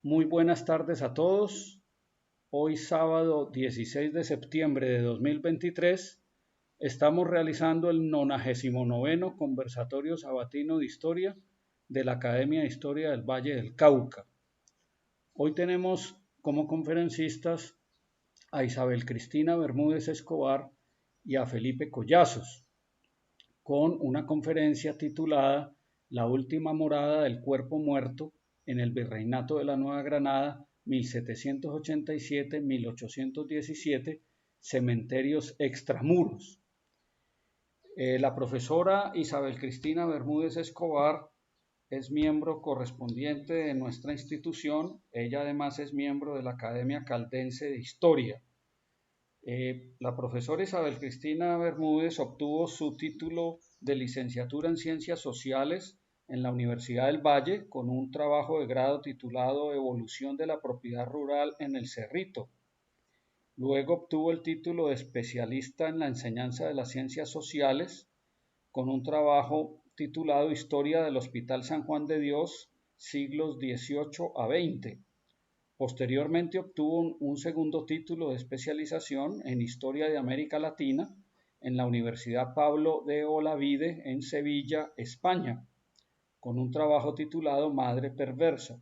Muy buenas tardes a todos. Hoy sábado 16 de septiembre de 2023 estamos realizando el 99º Conversatorio Sabatino de Historia de la Academia de Historia del Valle del Cauca. Hoy tenemos como conferencistas a Isabel Cristina Bermúdez Escobar y a Felipe Collazos, con una conferencia titulada La última morada del cuerpo muerto en el Virreinato de la Nueva Granada 1787-1817, Cementerios Extramuros. La profesora Isabel Cristina Bermúdez Escobar es miembro correspondiente de nuestra institución. Ella además es miembro de la Academia Caldense de Historia. La profesora Isabel Cristina Bermúdez obtuvo su título de licenciatura en Ciencias Sociales en la Universidad del Valle con un trabajo de grado titulado Evolución de la propiedad rural en el Cerrito. Luego obtuvo el título de especialista en la enseñanza de las ciencias sociales con un trabajo titulado Historia del Hospital San Juan de Dios, siglos XVIII a XX. Posteriormente obtuvo un segundo título de especialización en Historia de América Latina en la Universidad Pablo de Olavide en Sevilla, España, con un trabajo titulado Madre Perversa.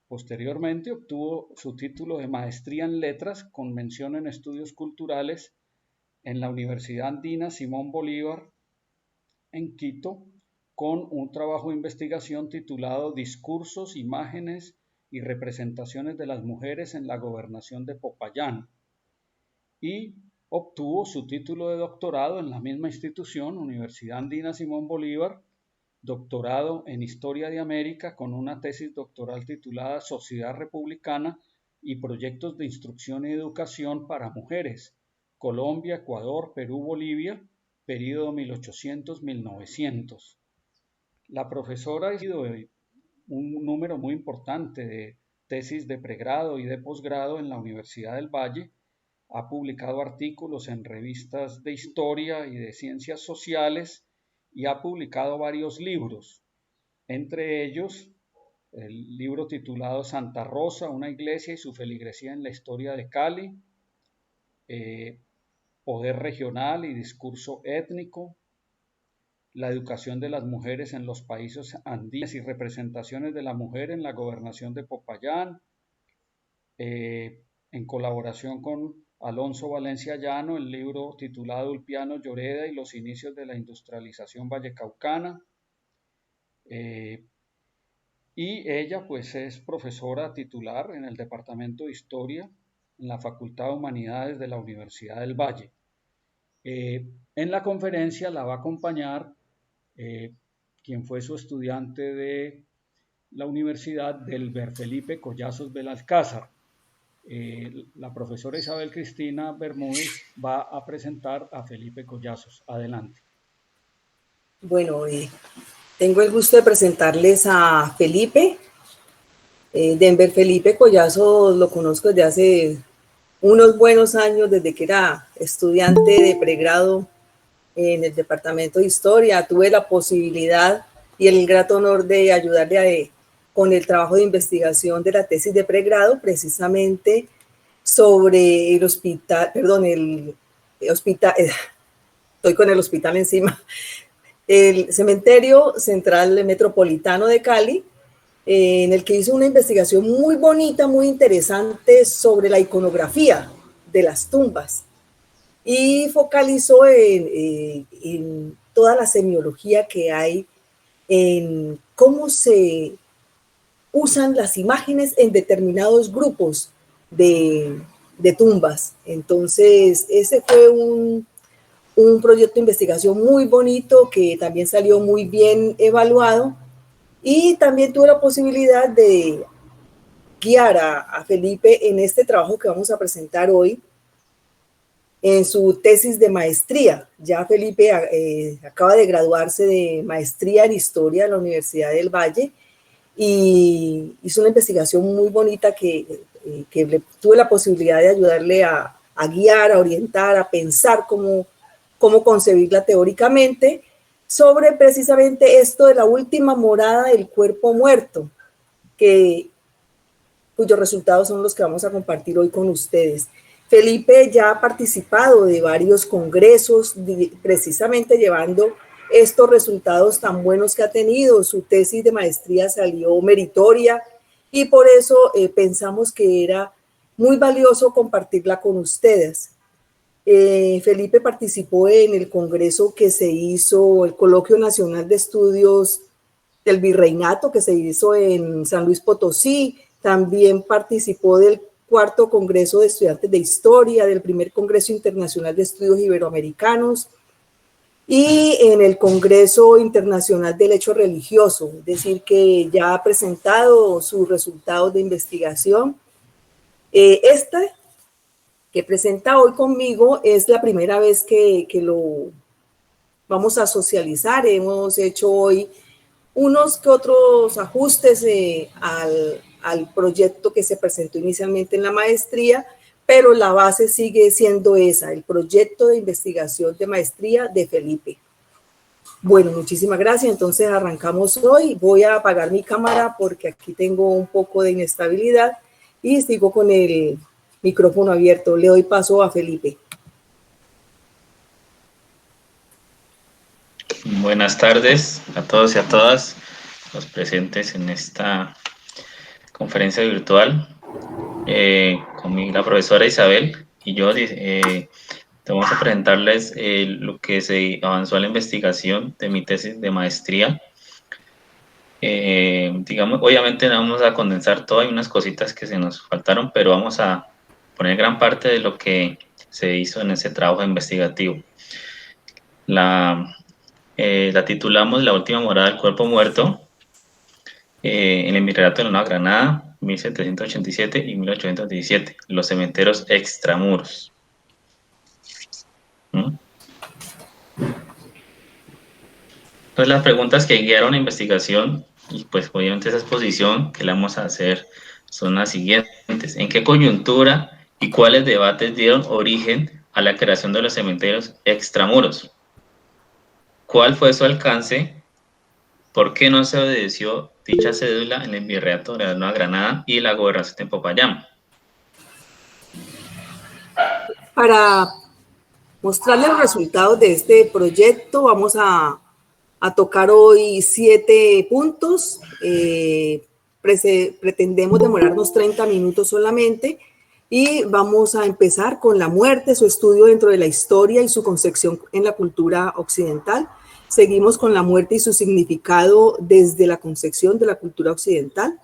Posteriormente obtuvo su título de maestría en letras con mención en estudios culturales en la Universidad Andina Simón Bolívar en Quito, con un trabajo de investigación titulado Discursos, Imágenes y representaciones de las mujeres en la gobernación de Popayán, y obtuvo su título de doctorado en la misma institución, Universidad Andina Simón Bolívar, doctorado en Historia de América con una tesis doctoral titulada Sociedad Republicana y Proyectos de Instrucción y Educación para Mujeres, Colombia, Ecuador, Perú, Bolivia, período 1800-1900. La profesora ha sido un número muy importante de tesis de pregrado y de posgrado en la Universidad del Valle. Ha publicado artículos en revistas de historia y de ciencias sociales y ha publicado varios libros, entre ellos el libro titulado Santa Rosa, una iglesia y su feligresía en la historia de Cali, Poder regional y discurso étnico, la educación de las mujeres en los países andinos y representaciones de la mujer en la gobernación de Popayán, en colaboración con Alonso Valencia Llano, el libro titulado Ulpiano Lloreda y los inicios de la industrialización vallecaucana. Y ella pues es profesora titular en el Departamento de Historia en la Facultad de Humanidades de la Universidad del Valle. En la conferencia la va a acompañar quien fue su estudiante de la Universidad, Delber Felipe Collazos Belalcázar. La profesora Isabel Cristina Bermúdez va a presentar a Felipe Collazos. Adelante. Bueno, tengo el gusto de presentarles a Felipe. Delber Felipe Collazos lo conozco desde hace unos buenos años, desde que era estudiante de pregrado en el Departamento de Historia. Tuve la posibilidad y el grato honor de ayudarle con el trabajo de investigación de la tesis de pregrado, precisamente sobre el hospital, estoy con el hospital encima, el Cementerio Central Metropolitano de Cali, en el que hizo una investigación muy bonita, muy interesante sobre la iconografía de las tumbas y focalizó en toda la semiología que hay, en cómo se usan las imágenes en determinados grupos de tumbas. Entonces, ese fue un proyecto de investigación muy bonito que también salió muy bien evaluado, y también tuve la posibilidad de guiar a Felipe en este trabajo que vamos a presentar hoy, en su tesis de maestría. Ya Felipe acaba de graduarse de maestría en Historia de la Universidad del Valle y hizo una investigación muy bonita que tuve la posibilidad de ayudarle a guiar, a orientar, a pensar cómo concebirla teóricamente, sobre precisamente esto de la última morada del cuerpo muerto, que cuyos resultados son los que vamos a compartir hoy con ustedes. Felipe ya ha participado de varios congresos, precisamente llevando estos resultados tan buenos que ha tenido. Su tesis de maestría salió meritoria y por eso pensamos que era muy valioso compartirla con ustedes. Felipe participó en el congreso que se hizo, el Coloquio Nacional de Estudios del Virreinato, que se hizo en San Luis Potosí. También participó del cuarto Congreso de Estudiantes de Historia, del primer Congreso Internacional de Estudios Iberoamericanos y en el Congreso Internacional del Hecho Religioso, es decir, que ya ha presentado sus resultados de investigación. Esta que presenta hoy conmigo es la primera vez que lo vamos a socializar. Hemos hecho hoy unos que otros ajustes al proyecto que se presentó inicialmente en la maestría, pero la base sigue siendo esa, el proyecto de investigación de maestría de Felipe. Bueno, muchísimas gracias. Entonces arrancamos hoy. Voy a apagar mi cámara porque aquí tengo un poco de inestabilidad y sigo con el micrófono abierto. Le doy paso a Felipe. Buenas tardes a todos y a todas los presentes en esta conferencia virtual. Con la profesora Isabel y yo vamos a presentarles lo que se avanzó en la investigación de mi tesis de maestría. Digamos, obviamente no vamos a condensar todo, hay unas cositas que se nos faltaron, pero vamos a poner gran parte de lo que se hizo en ese trabajo investigativo. La titulamos La última morada del cuerpo muerto en el Virreinato de la Nueva Granada, 1787 y 1817, los cementerios extramuros. Entonces las preguntas que guiaron la investigación y pues obviamente esa exposición que la vamos a hacer son las siguientes. ¿En qué coyuntura y cuáles debates dieron origen a la creación de los cementerios extramuros? ¿Cuál fue su alcance? ¿Por qué no se obedeció dicha cédula en el Virreinato de la Nueva Granada y la gobernación de Popayán? Para mostrarles los resultados de este proyecto, vamos a tocar hoy 7 puntos. Pretendemos demorarnos 30 minutos solamente y vamos a empezar con la muerte, su estudio dentro de la historia y su concepción en la cultura occidental. Seguimos con la muerte y su significado desde la concepción de la cultura occidental.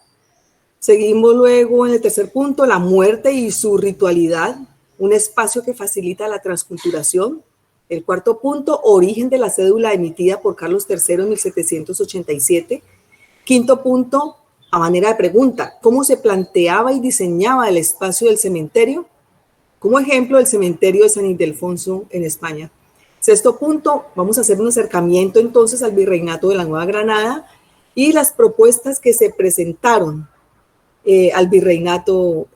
Seguimos luego en el tercer punto, la muerte y su ritualidad, un espacio que facilita la transculturación. El cuarto punto, origen de la cédula emitida por Carlos III en 1787. Quinto punto, a manera de pregunta, ¿cómo se planteaba y diseñaba el espacio del cementerio? Como ejemplo, el cementerio de San Ildefonso en España. Sexto punto, vamos a hacer un acercamiento entonces al Virreinato de la Nueva Granada y las propuestas que se presentaron al Virreinato,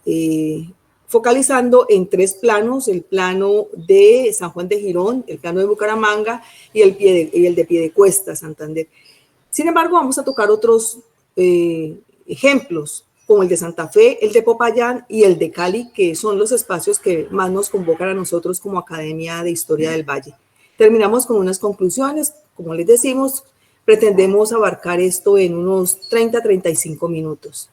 focalizando en 3 planos: el plano de San Juan de Girón, el plano de Bucaramanga y el de Piedecuesta, Santander. Sin embargo, vamos a tocar otros ejemplos, como el de Santa Fe, el de Popayán y el de Cali, que son los espacios que más nos convocan a nosotros como Academia de Historia del Valle. Terminamos con unas conclusiones. Como les decimos, pretendemos abarcar esto en unos 30-35 minutos.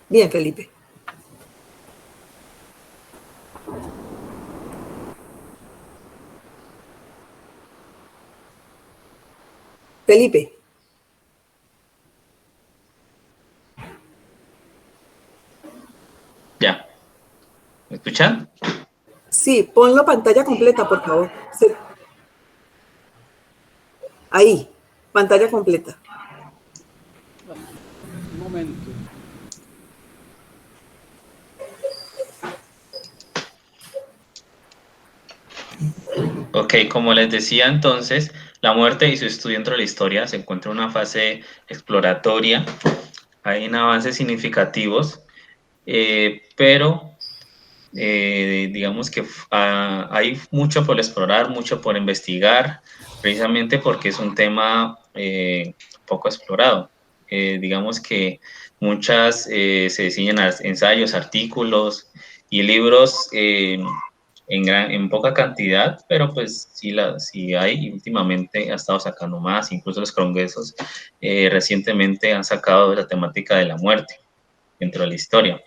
Bien, Felipe. Felipe. Ya. ¿Me escuchan? Sí, ponlo pantalla completa, por favor. Sí. Ahí, pantalla completa. Un momento. Ok, como les decía entonces, la muerte y su estudio dentro de la historia se encuentra en una fase exploratoria. Hay avances significativos, pero digamos que hay mucho por explorar, mucho por investigar. precisamente porque es un tema poco explorado. Digamos que muchas se diseñan ensayos, artículos y libros en poca cantidad, pero pues sí hay, y últimamente ha estado sacando más, incluso los congresos recientemente han sacado la temática de la muerte dentro de la historia.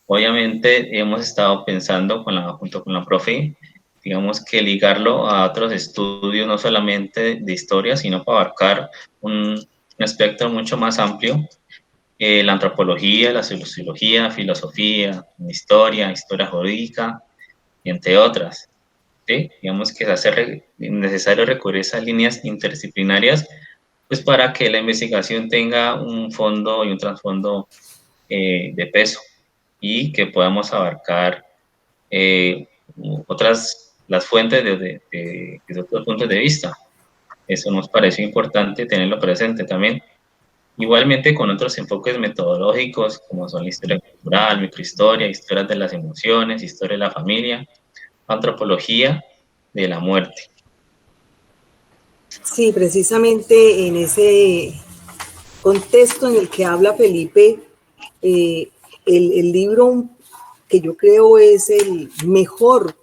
Obviamente hemos estado pensando junto con la profe, digamos que ligarlo a otros estudios, no solamente de historia, sino para abarcar un espectro mucho más amplio, la antropología, la sociología, filosofía, historia jurídica, y entre otras. ¿Sí? Digamos que se hace necesario recurrir a esas líneas interdisciplinarias, pues para que la investigación tenga un fondo y un trasfondo de peso y que podamos abarcar las fuentes desde otros puntos de vista. Eso nos parece importante tenerlo presente también. Igualmente con otros enfoques metodológicos como son la historia cultural, microhistoria, historias de las emociones, historia de la familia, antropología de la muerte. Sí, precisamente en ese contexto en el que habla Felipe, el libro que yo creo es el mejor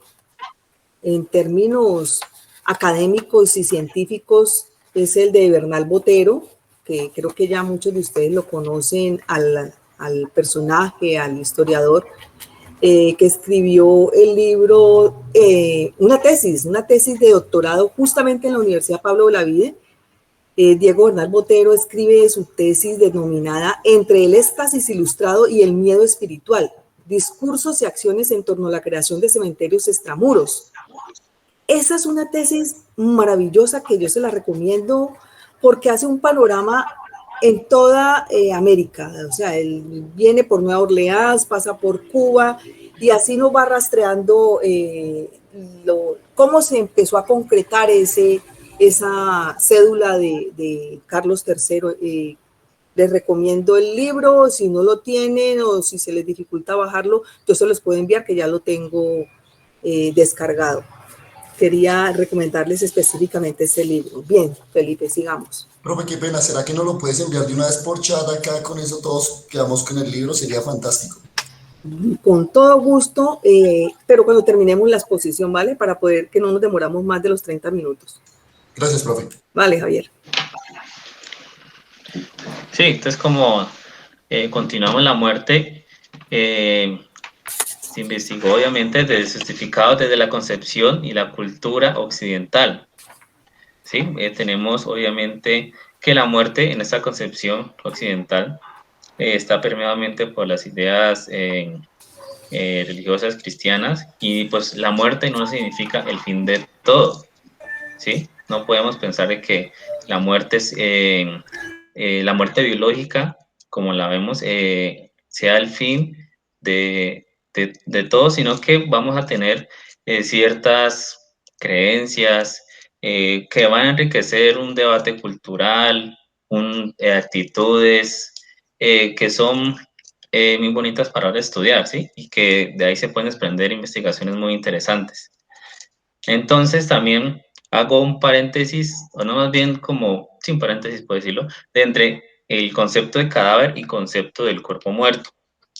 en términos académicos y científicos es el de Bernal Botero, que creo que ya muchos de ustedes lo conocen al personaje, al historiador, que escribió el libro, una tesis de doctorado justamente en la Universidad Pablo Olavide. Diego Bernal Botero escribe su tesis denominada Entre el éxtasis ilustrado y el miedo espiritual, discursos y acciones en torno a la creación de cementerios extramuros. Esa es una tesis maravillosa que yo se la recomiendo porque hace un panorama en toda América. O sea, él viene por Nueva Orleans, pasa por Cuba y así nos va rastreando cómo se empezó a concretar esa cédula de Carlos III. Les recomiendo el libro, si no lo tienen o si se les dificulta bajarlo, yo se los puedo enviar que ya lo tengo descargado. Quería recomendarles específicamente ese libro. Bien, Felipe, sigamos. Profe, qué pena, ¿será que no lo puedes enviar de una vez por chat acá? Con eso todos quedamos con el libro, sería fantástico. Con todo gusto, pero cuando terminemos la exposición, ¿vale? Para poder que no nos demoramos más de los 30 minutos. Gracias, profe. Vale, Javier. Sí, entonces como continuamos la muerte, se investigó obviamente desde justificado desde la concepción y la cultura occidental. ¿Sí? Tenemos obviamente que la muerte en esta concepción occidental está permeadamente por las ideas religiosas cristianas y pues la muerte no significa el fin de todo. ¿Sí? No podemos pensar de que la muerte es la muerte biológica, como la vemos, sea el fin de todo, sino que vamos a tener ciertas creencias que van a enriquecer un debate cultural, actitudes que son muy bonitas para ahora estudiar, ¿sí? Y que de ahí se pueden desprender investigaciones muy interesantes. Entonces también hago un paréntesis, o no más bien como, sin paréntesis puedo decirlo, de entre el concepto de cadáver y concepto del cuerpo muerto,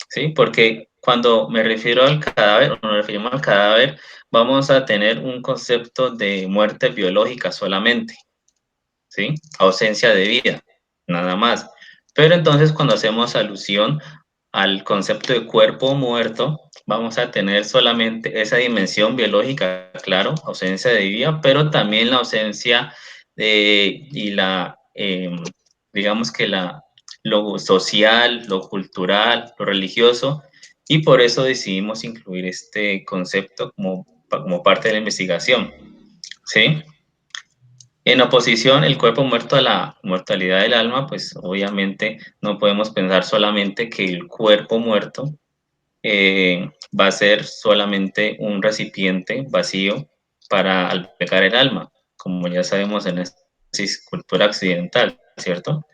¿sí? Porque cuando me refiero al cadáver, o nos referimos al cadáver, vamos a tener un concepto de muerte biológica solamente, ¿sí? Ausencia de vida, nada más. Pero entonces cuando hacemos alusión al concepto de cuerpo muerto, vamos a tener solamente esa dimensión biológica, claro, ausencia de vida, pero también la ausencia y la, digamos que lo social, lo cultural, lo religioso, y por eso decidimos incluir este concepto como parte de la investigación, ¿sí? En oposición, el cuerpo muerto a la mortalidad del alma, pues obviamente no podemos pensar solamente que el cuerpo muerto va a ser solamente un recipiente vacío para albergar el alma, como ya sabemos en esta cultura occidental, ¿cierto?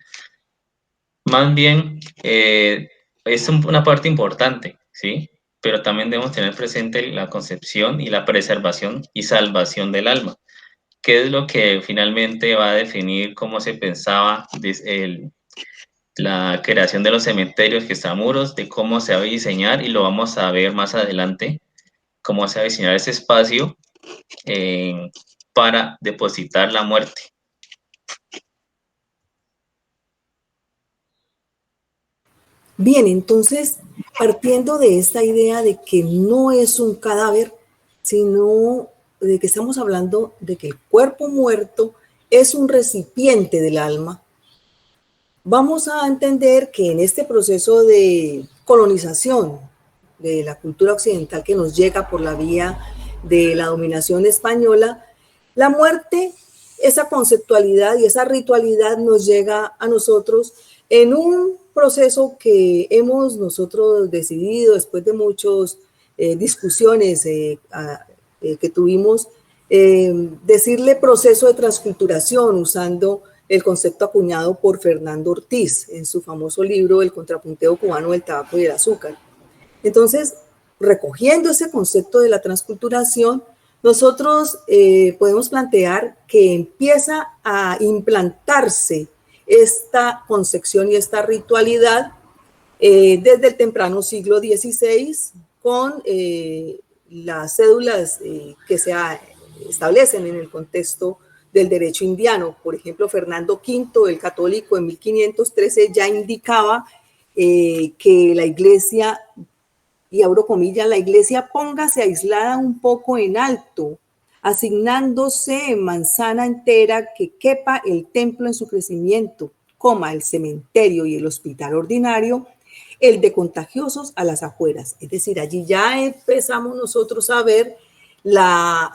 Más bien, es una parte importante, ¿sí? Pero también debemos tener presente la concepción y la preservación y salvación del alma. ¿qué es lo que finalmente va a definir cómo se pensaba la creación de los cementerios que extramuros, de cómo se va a diseñar, y lo vamos a ver más adelante, cómo se va a diseñar ese espacio para depositar la muerte? Bien, entonces, partiendo de esta idea de que no es un cadáver, sino de que estamos hablando de que el cuerpo muerto es un recipiente del alma, vamos a entender que en este proceso de colonización de la cultura occidental que nos llega por la vía de la dominación española, la muerte, esa conceptualidad y esa ritualidad nos llega a nosotros en un proceso que hemos nosotros decidido después de muchas discusiones que tuvimos, decirle proceso de transculturación, usando el concepto acuñado por Fernando Ortiz en su famoso libro El contrapunteo cubano del tabaco y el azúcar. Entonces, recogiendo ese concepto de la transculturación, nosotros podemos plantear que empieza a implantarse esta concepción y esta ritualidad desde el temprano siglo XVI con las cédulas que se establecen en el contexto del derecho indiano. Por ejemplo, Fernando V, el católico, en 1513 ya indicaba que la iglesia, y abro comillas, la iglesia póngase aislada un poco en alto, asignándose en manzana entera que quepa el templo en su crecimiento, coma el cementerio y el hospital ordinario, el de contagiosos a las afueras. Es decir, allí ya empezamos nosotros a ver la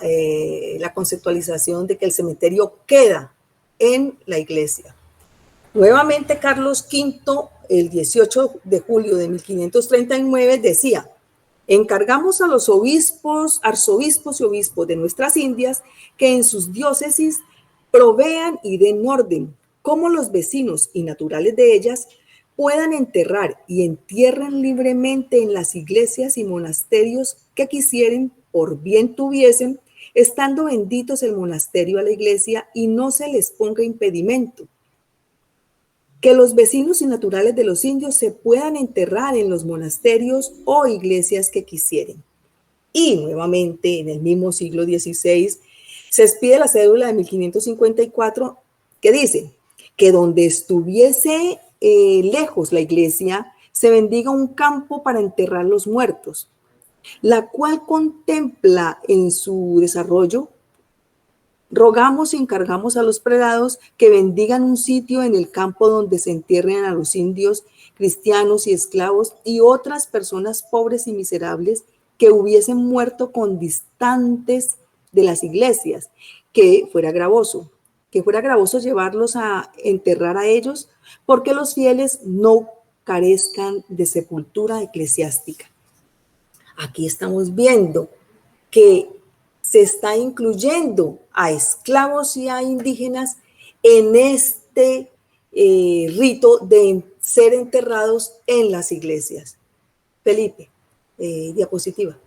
conceptualización de que el cementerio queda en la iglesia. Nuevamente, Carlos V, el 18 de julio de 1539, decía: encargamos a los obispos, arzobispos y obispos de nuestras Indias que en sus diócesis provean y den orden, como los vecinos y naturales de ellas puedan enterrar y entierren libremente en las iglesias y monasterios que quisieren, por bien tuviesen, estando benditos el monasterio a la iglesia y no se les ponga impedimento. Que los vecinos y naturales de los indios se puedan enterrar en los monasterios o iglesias que quisieren. Y nuevamente, en el mismo siglo XVI, se expide la cédula de 1554 que dice que donde estuviese lejos la iglesia, se bendiga un campo para enterrar los muertos, la cual contempla en su desarrollo. Rogamos y encargamos a los prelados que bendigan un sitio en el campo donde se entierren a los indios, cristianos y esclavos y otras personas pobres y miserables que hubiesen muerto con distantes de las iglesias, que fuera gravoso llevarlos a enterrar a ellos, porque los fieles no carezcan de sepultura eclesiástica. Aquí estamos viendo que se está incluyendo a esclavos y a indígenas en este rito de ser enterrados en las iglesias. Felipe, diapositiva.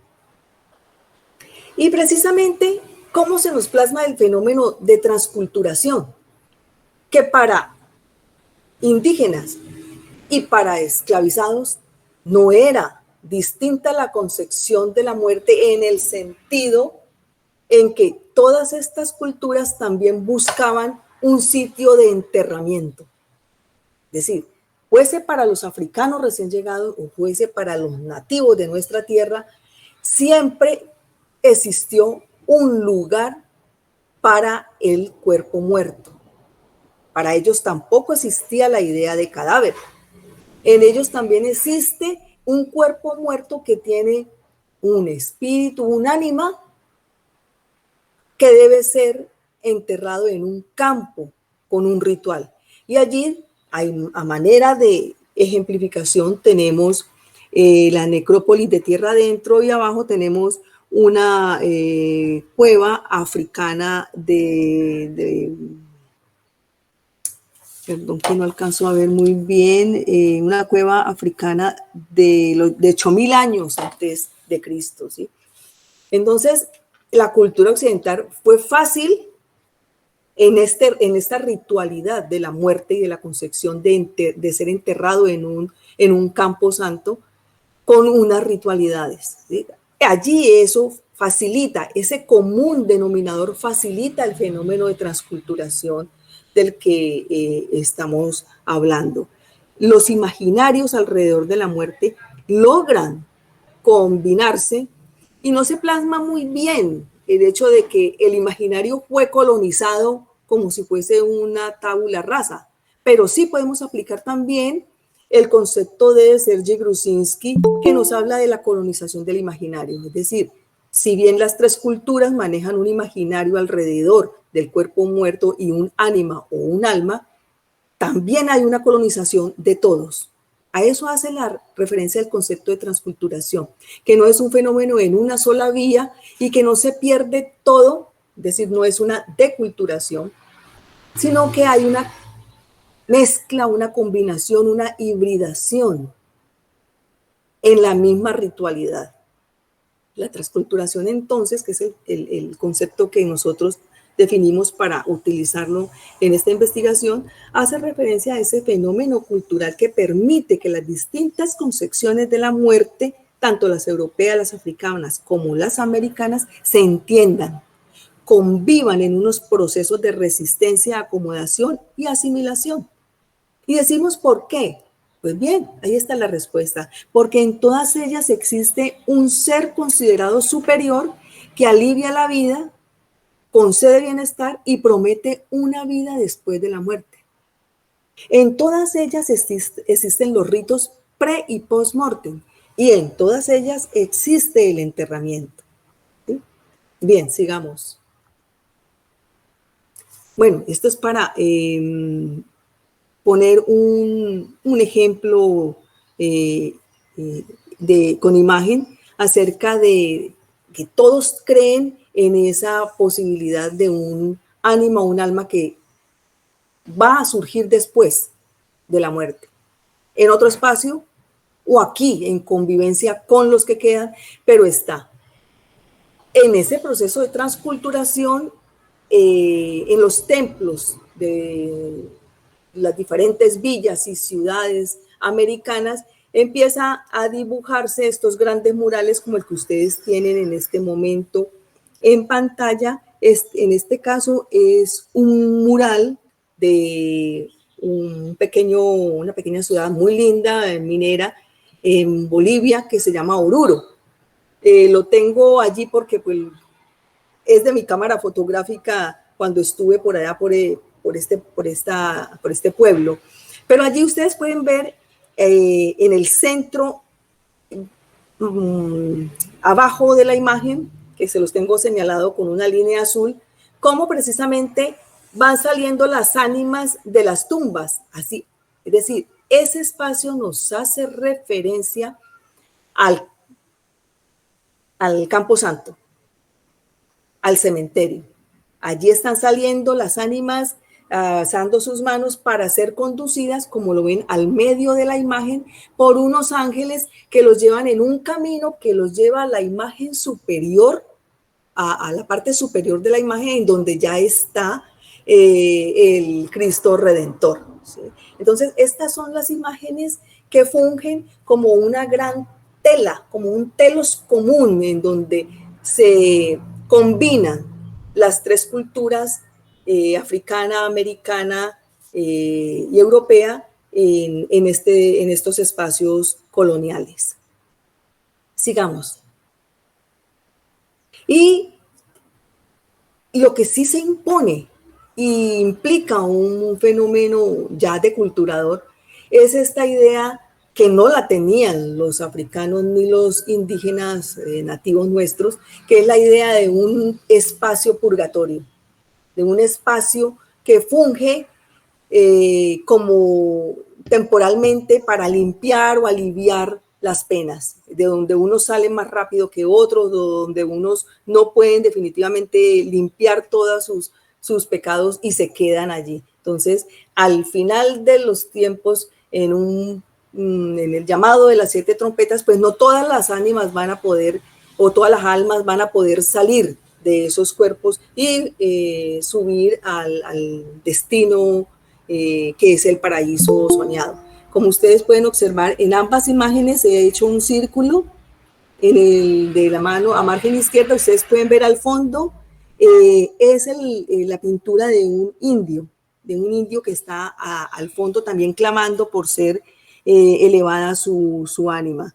Y precisamente, ¿cómo se nos plasma el fenómeno de transculturación? Que para indígenas y para esclavizados no era distinta la concepción de la muerte, en el sentido en que todas estas culturas también buscaban un sitio de enterramiento. Es decir, fuese para los africanos recién llegados o fuese para los nativos de nuestra tierra, siempre existió un lugar para el cuerpo muerto. Para ellos tampoco existía la idea de cadáver. En ellos también existe un cuerpo muerto que tiene un espíritu, un ánima, que debe ser enterrado en un campo con un ritual. Y allí, a manera de ejemplificación, tenemos la necrópolis de tierra adentro, y abajo tenemos una cueva africana perdón que no alcanzo a ver muy bien, una cueva africana de 8.000 años antes de Cristo, ¿sí? Entonces, la cultura occidental fue fácil en esta ritualidad de la muerte y de la concepción de ser enterrado en un campo santo con unas ritualidades, ¿sí? Allí eso facilita, ese común denominador facilita el fenómeno de transculturación del que estamos hablando. Los imaginarios alrededor de la muerte logran combinarse y no se plasma muy bien el hecho de que el imaginario fue colonizado como si fuese una tabula rasa, pero sí podemos aplicar también el concepto de Sergei Gruzinski, que nos habla de la colonización del imaginario. Es decir, si bien las tres culturas manejan un imaginario alrededor del cuerpo muerto y un ánima o un alma, también hay una colonización de todos. A eso hace la referencia del concepto de transculturación, que no es un fenómeno en una sola vía y que no se pierde todo, es decir, no es una deculturación, sino que hay una mezcla, una combinación, una hibridación en la misma ritualidad. La transculturación, entonces, que es el concepto que nosotros definimos para utilizarlo en esta investigación, hace referencia a ese fenómeno cultural que permite que las distintas concepciones de la muerte, tanto las europeas, las africanas como las americanas, se entiendan, convivan en unos procesos de resistencia, acomodación y asimilación. Y decimos ¿por qué? Pues bien, ahí está la respuesta. Porque en todas ellas existe un ser considerado superior que alivia la vida, concede bienestar y promete una vida después de la muerte. En todas ellas existen los ritos pre y post mortem y en todas ellas existe el enterramiento. ¿Sí? Bien, sigamos. Bueno, esto es para poner un ejemplo con imagen acerca de que todos creen en esa posibilidad de un ánima o un alma que va a surgir después de la muerte, en otro espacio o aquí en convivencia con los que quedan, pero está en ese proceso de transculturación en los templos de las diferentes villas y ciudades americanas, empieza a dibujarse estos grandes murales como el que ustedes tienen en este momento en pantalla. En este caso es un mural de una pequeña ciudad muy linda, minera, en Bolivia, que se llama Oruro. Lo tengo allí porque pues, es de mi cámara fotográfica cuando estuve por allá por este pueblo. Pero allí ustedes pueden ver en el centro, abajo de la imagen, que se los tengo señalado con una línea azul, cómo precisamente van saliendo las ánimas de las tumbas, así. Es decir, ese espacio nos hace referencia al Campo Santo, al cementerio. Allí están saliendo las ánimas, alzando sus manos para ser conducidas, como lo ven al medio de la imagen, por unos ángeles que los llevan en un camino que los lleva a la imagen superior, a la parte superior de la imagen, en donde ya está el Cristo Redentor, ¿sí? Entonces, estas son las imágenes que fungen como una gran tela, como un telos común, en donde se combinan las tres culturas, africana, americana y europea, en estos espacios coloniales. Sigamos. Y lo que sí se impone y implica un fenómeno ya deculturador es esta idea que no la tenían los africanos ni los indígenas nativos nuestros, que es la idea de un espacio purgatorio, de un espacio que funge como temporalmente para limpiar o aliviar las penas, de donde unos salen más rápido que otros, donde unos no pueden definitivamente limpiar todos sus pecados y se quedan allí. Entonces, al final de los tiempos, en el llamado de las 7 trompetas, pues no todas las ánimas van a poder, o todas las almas van a poder salir de esos cuerpos y subir al destino que es el paraíso soñado. Como ustedes pueden observar, en ambas imágenes he hecho un círculo. En el de la mano a margen izquierda, ustedes pueden ver al fondo, es la pintura de un indio que está al fondo también clamando por ser elevada su ánima.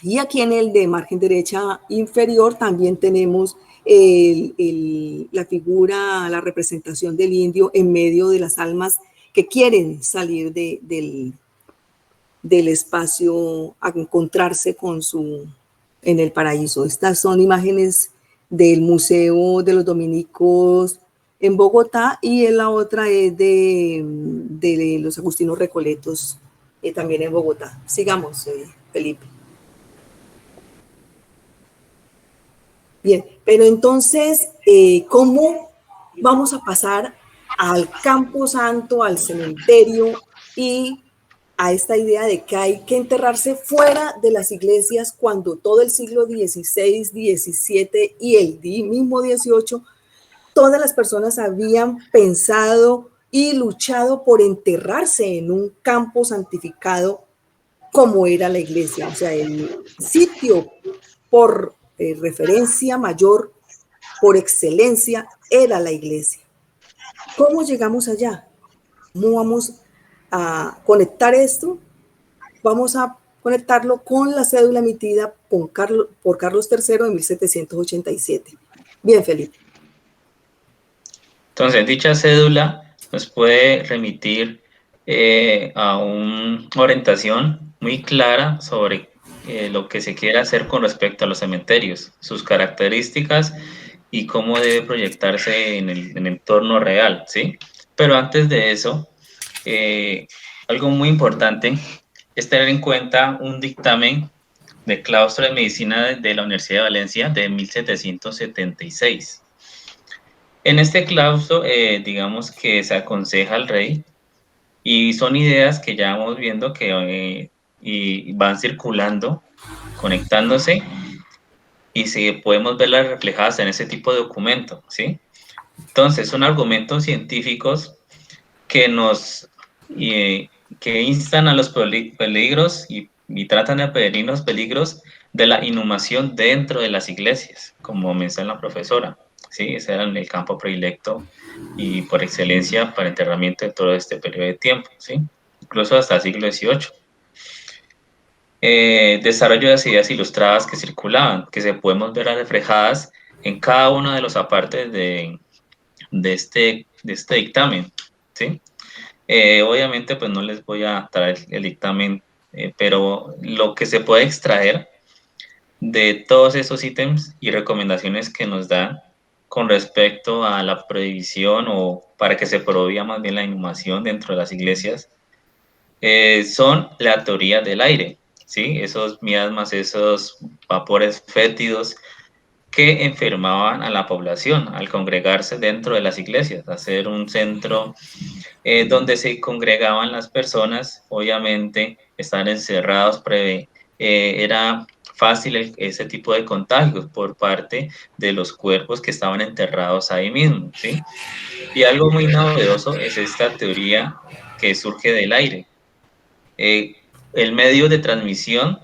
Y aquí en el de margen derecha inferior también tenemos la figura, la representación del indio en medio de las almas que quieren salir del espacio a encontrarse en el paraíso. Estas son imágenes del Museo de los Dominicos en Bogotá y la otra es de los Agustinos Recoletos también en Bogotá. Sigamos, Felipe. Bien, pero entonces, ¿cómo vamos a pasar al Campo Santo, al cementerio y a esta idea de que hay que enterrarse fuera de las iglesias cuando todo el siglo XVI, XVII y el mismo XVIII, todas las personas habían pensado y luchado por enterrarse en un campo santificado como era la iglesia? O sea, el sitio por referencia mayor, por excelencia, era la iglesia. ¿Cómo llegamos allá? ¿Cómo vamos a conectar esto? Vamos a conectarlo con la cédula emitida por Carlos III en 1787. Bien, Felipe. Entonces, dicha cédula nos puede remitir a una orientación muy clara sobre lo que se quiere hacer con respecto a los cementerios, sus características y cómo debe proyectarse en el entorno real, ¿sí? Pero antes de eso, algo muy importante es tener en cuenta un dictamen del claustro de medicina de la Universidad de Valencia de 1776. En este claustro, digamos que se aconseja al rey y son ideas que ya vamos viendo que y van circulando, conectándose y podemos verlas reflejadas en ese tipo de documento, ¿sí? Entonces, son argumentos científicos que que instan a los peligros y tratan de prevenir los peligros de la inhumación dentro de las iglesias, como menciona la profesora. Sí, ese era el campo predilecto y por excelencia para enterramiento de todo este periodo de tiempo, ¿sí? Incluso hasta el siglo XVIII. Desarrollo de las ideas ilustradas que circulaban, que se podemos ver reflejadas en cada uno de los apartes de este dictamen, ¿sí? Obviamente, pues no les voy a traer el dictamen, pero lo que se puede extraer de todos esos ítems y recomendaciones que nos dan con respecto a la prohibición o para que se prohíba más bien la inhumación dentro de las iglesias, son la teoría del aire, ¿sí? Esos miasmas, esos vapores fétidos que enfermaban a la población al congregarse dentro de las iglesias, hacer un centro donde se congregaban las personas, obviamente estar encerrados, era fácil ese tipo de contagios por parte de los cuerpos que estaban enterrados ahí mismo, ¿sí? Y algo muy novedoso es esta teoría que surge del aire. El medio de transmisión,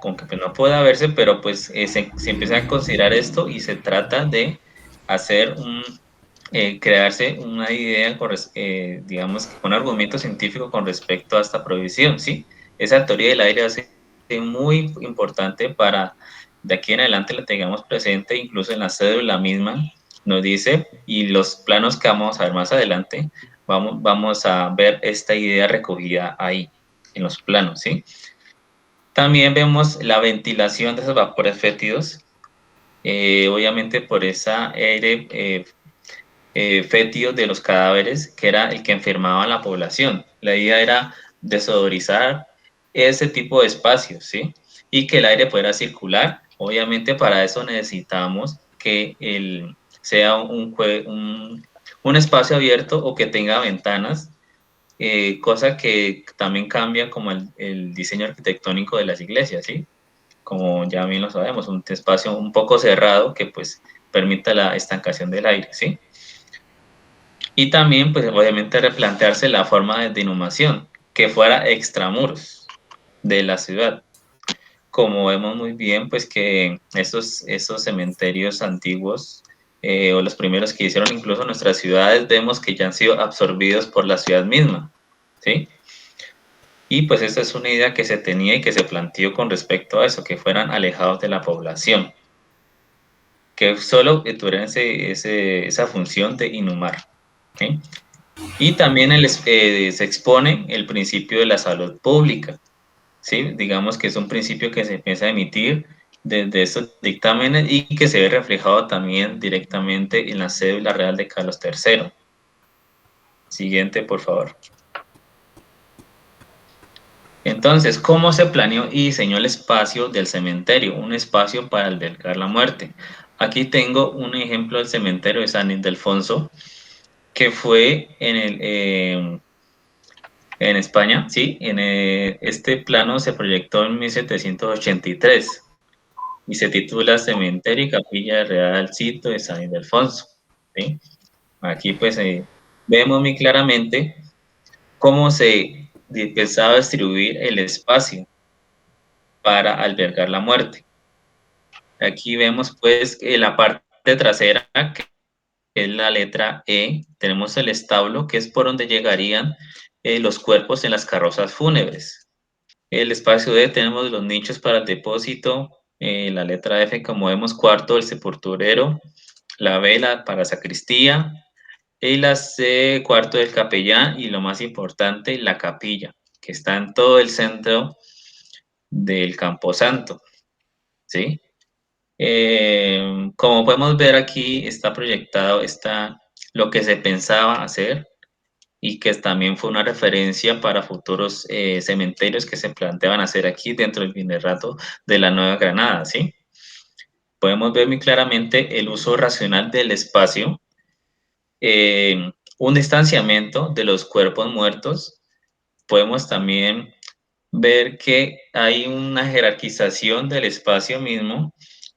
aunque pues no pueda verse, pero pues se empieza a considerar esto y se trata de hacer crearse una idea, digamos, con argumento científico con respecto a esta prohibición, ¿sí? Esa teoría del aire hace muy importante para de aquí en adelante la tengamos presente, incluso en la cédula misma nos dice, y los planos que vamos a ver más adelante, vamos a ver esta idea recogida ahí, en los planos, ¿sí? También vemos la ventilación de esos vapores fétidos, obviamente por esa aire fétido de los cadáveres, que era el que enfermaba a la población. La idea era desodorizar ese tipo de espacios, ¿sí? Y que el aire pudiera circular. Obviamente para eso necesitamos que sea un espacio abierto o que tenga ventanas, cosa que también cambia como el diseño arquitectónico de las iglesias, ¿sí? como ya bien lo sabemos, un espacio un poco cerrado que pues permita la estancación del aire, ¿sí? Y también, pues obviamente replantearse la forma de inhumación, que fuera extramuros de la ciudad. Como vemos muy bien, pues que esos cementerios antiguos, o los primeros que hicieron incluso nuestras ciudades, vemos que ya han sido absorbidos por la ciudad misma, ¿sí? Y pues esa es una idea que se tenía y que se planteó con respecto a eso, que fueran alejados de la población, que solo tuvieran esa función de inhumar, ¿sí? Y también se expone el principio de la salud pública, ¿sí? Digamos que es un principio que se empieza a emitir desde estos dictámenes y que se ve reflejado también directamente en la cédula real de Carlos III. Siguiente, por favor. Entonces, ¿cómo se planeó y diseñó el espacio del cementerio? Un espacio para albergar la muerte. Aquí tengo un ejemplo del cementerio de San Ildefonso, que fue en España, sí, este plano se proyectó en 1783 y se titula Cementerio y Capilla Real Cito de San Ildefonso, ¿sí? Aquí pues vemos muy claramente cómo se pensaba distribuir el espacio para albergar la muerte. Aquí vemos pues la parte trasera, que es la letra E, tenemos el establo, que es por donde llegarían los cuerpos en las carrozas fúnebres. El espacio D tenemos los nichos para el depósito, la letra F, como vemos, cuarto, el sepulturero, la B, para sacristía, y la C, cuarto del capellán, y lo más importante, la capilla, que está en todo el centro del camposanto, ¿sí? Como podemos ver aquí, está proyectado lo que se pensaba hacer y que también fue una referencia para futuros cementerios que se planteaban hacer aquí dentro del Vicerrato de la Nueva Granada, ¿sí? Podemos ver muy claramente el uso racional del espacio, un distanciamiento de los cuerpos muertos. Podemos también ver que hay una jerarquización del espacio mismo,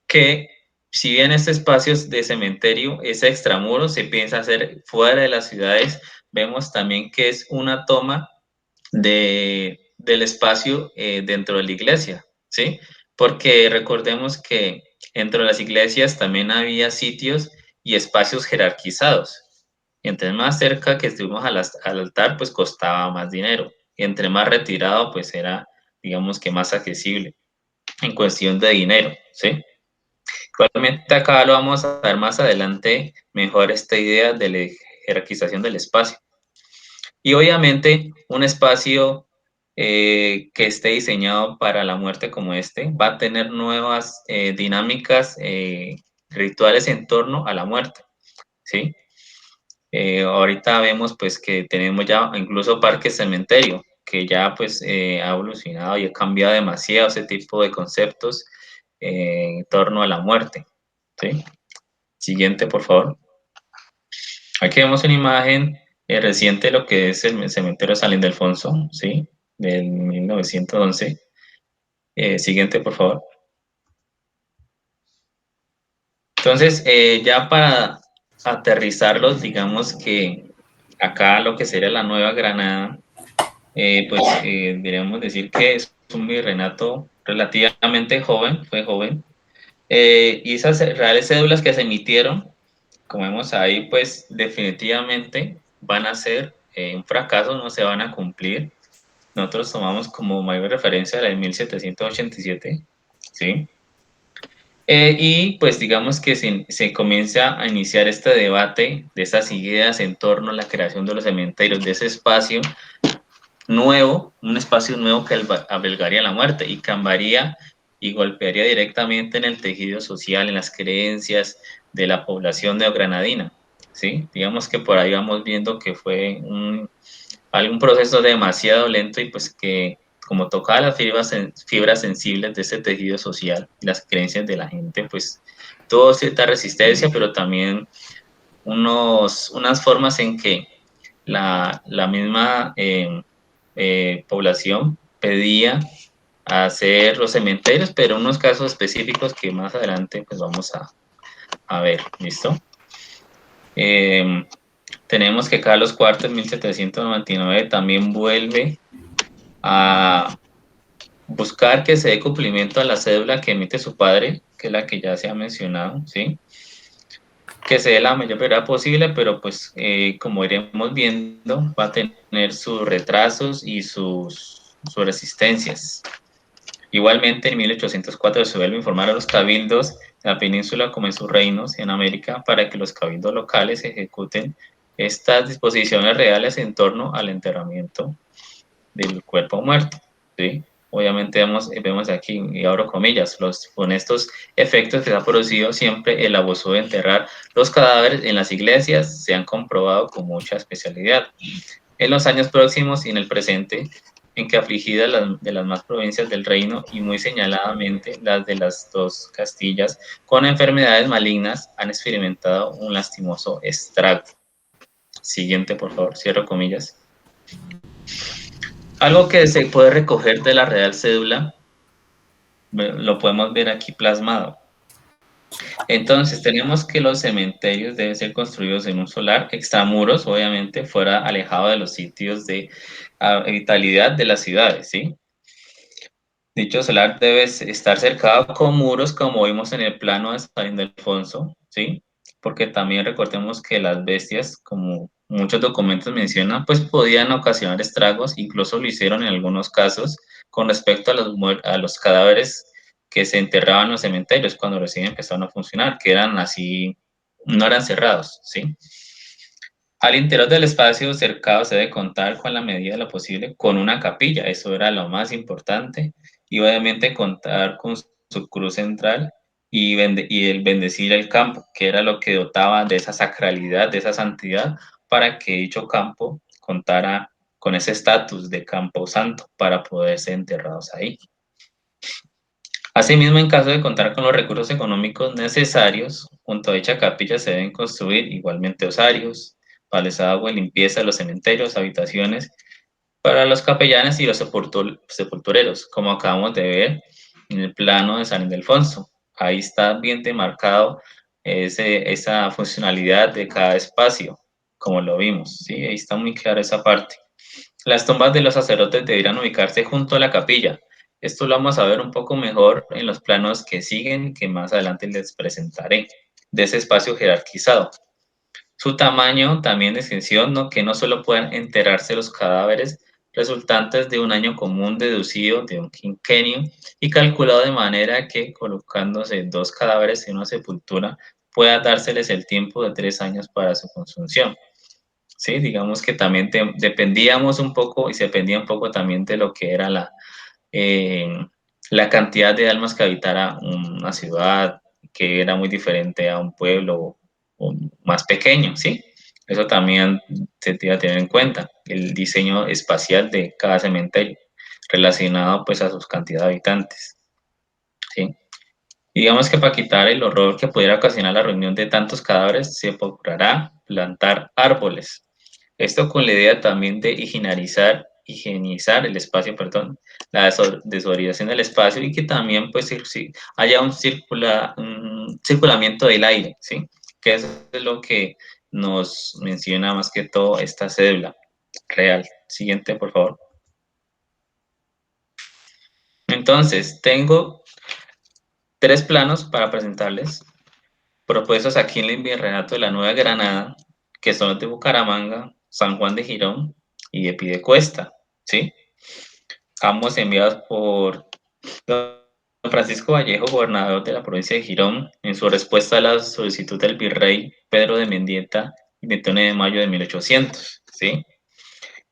que si bien este espacio de cementerio es extramuro, se piensa hacer fuera de las ciudades, vemos también que es una toma del espacio dentro de la iglesia, ¿sí? Porque recordemos que dentro de las iglesias también había sitios y espacios jerarquizados. Y entre más cerca que estuvimos al altar, pues costaba más dinero. Y entre más retirado, pues era, digamos que más accesible en cuestión de dinero, ¿sí? Igualmente acá lo vamos a ver más adelante, mejor esta idea de la jerarquización del espacio. Y obviamente un espacio que esté diseñado para la muerte como este va a tener nuevas dinámicas rituales en torno a la muerte, ¿sí? Ahorita vemos pues que tenemos ya incluso parques cementerio, que ya pues ha evolucionado y ha cambiado demasiado ese tipo de conceptos en torno a la muerte, ¿sí? Siguiente, por favor. Aquí vemos una imagen reciente de lo que es el cementerio San Ildefonso, ¿sí? Del 1911. Siguiente, por favor. Entonces, ya para aterrizarlos, digamos que acá lo que sería la Nueva Granada, pues deberíamos decir que es un virreinato relativamente joven, fue joven, y esas reales cédulas que se emitieron, como vemos ahí, pues definitivamente van a ser un fracaso, no se van a cumplir. Nosotros tomamos como mayor referencia la de 1787, ¿sí? Y pues digamos que se comienza a iniciar este debate de esas ideas en torno a la creación de los cementerios, de ese espacio nuevo, un espacio nuevo que albergaría la muerte y cambiaría y golpearía directamente en el tejido social, en las creencias de la población neogranadina, ¿sí? Digamos que por ahí vamos viendo que fue algún proceso demasiado lento y pues que como tocaba las fibras sensibles de ese tejido social, las creencias de la gente, pues tuvo cierta resistencia, pero también unas formas en que la misma población pedía a hacer los cementerios, pero unos casos específicos que más adelante pues vamos a ver, ¿listo? Tenemos que Carlos IV en 1799 también vuelve a buscar que se dé cumplimiento a la cédula que emite su padre, que es la que ya se ha mencionado, ¿sí? Que se dé la mayor brevedad posible, pero pues como iremos viendo, va a tener sus retrasos y sus resistencias. Igualmente, en 1804 se vuelve a informar a los cabildos en la península como en sus reinos en América para que los cabildos locales ejecuten estas disposiciones reales en torno al enterramiento del cuerpo muerto, ¿sí? Obviamente vemos aquí, y abro comillas, con estos efectos que se ha producido siempre el abuso de enterrar los cadáveres en las iglesias se han comprobado con mucha especialidad. En los años próximos y en el presente, en que afligidas de las más provincias del reino y muy señaladamente las de las dos Castillas, con enfermedades malignas, han experimentado un lastimoso estrago. Siguiente, por favor, cierro comillas. Algo que se puede recoger de la Real Cédula, lo podemos ver aquí plasmado. Entonces, tenemos que los cementerios deben ser construidos en un solar extramuros, obviamente, fuera alejado de los sitios de vitalidad de las ciudades, ¿sí? Dicho solar debe estar cercado con muros, como vimos en el plano de San Ildefonso, ¿sí? Porque también recordemos que las bestias, como muchos documentos mencionan, pues podían ocasionar estragos, incluso lo hicieron en algunos casos, con respecto a los cadáveres que se enterraban en los cementerios cuando recién empezaron a funcionar, que eran así, no eran cerrados, ¿sí? Al interior del espacio cercado se debe contar con la medida de lo posible con una capilla, eso era lo más importante, y obviamente contar con su cruz central y el bendecir el campo, que era lo que dotaba de esa sacralidad, de esa santidad, para que dicho campo contara con ese estatus de campo santo para poder ser enterrados ahí. Asimismo, en caso de contar con los recursos económicos necesarios, junto a dicha capilla se deben construir igualmente osarios, vales de agua y limpieza de los cementerios, habitaciones para los capellanes y los sepultureros, como acabamos de ver en el plano de San Ildefonso. Ahí está bien demarcado esa funcionalidad de cada espacio, como lo vimos, ¿sí? Ahí está muy clara esa parte. Las tumbas de los sacerdotes deberían ubicarse junto a la capilla. Esto lo vamos a ver un poco mejor en los planos que siguen, que más adelante les presentaré, de ese espacio jerarquizado. Su tamaño, también extensión, ¿no? Que no solo puedan enterrarse los cadáveres resultantes de un año común deducido de un quinquenio y calculado de manera que colocándose dos cadáveres en una sepultura pueda dárseles el tiempo de 3 años para su consunción. Sí, digamos que también dependíamos un poco y se dependía un poco también de lo que era la cantidad de almas que habitara una ciudad, que era muy diferente a un pueblo más pequeño, ¿sí? Eso también se tiene que tener en cuenta, el diseño espacial de cada cementerio, relacionado pues a sus cantidad de habitantes, ¿sí? Digamos que para quitar el horror que pudiera ocasionar la reunión de tantos cadáveres, se procurará plantar árboles. Esto con la idea también de higienizar el espacio, perdón, la desorientación del espacio y que también pues sí, haya un circulamiento del aire, ¿sí? Que eso es lo que nos menciona más que todo esta cédula real. Siguiente, por favor. Entonces, tengo 3 planos para presentarles, propuestos aquí en el Virreinato de la Nueva Granada, que son los de Bucaramanga, San Juan de Girón y de Piedecuesta, ¿sí? Ambos enviados por don Francisco Vallejo, gobernador de la provincia de Girón, en su respuesta a la solicitud del virrey Pedro de Mendieta, el 21 de mayo de 1800, ¿sí?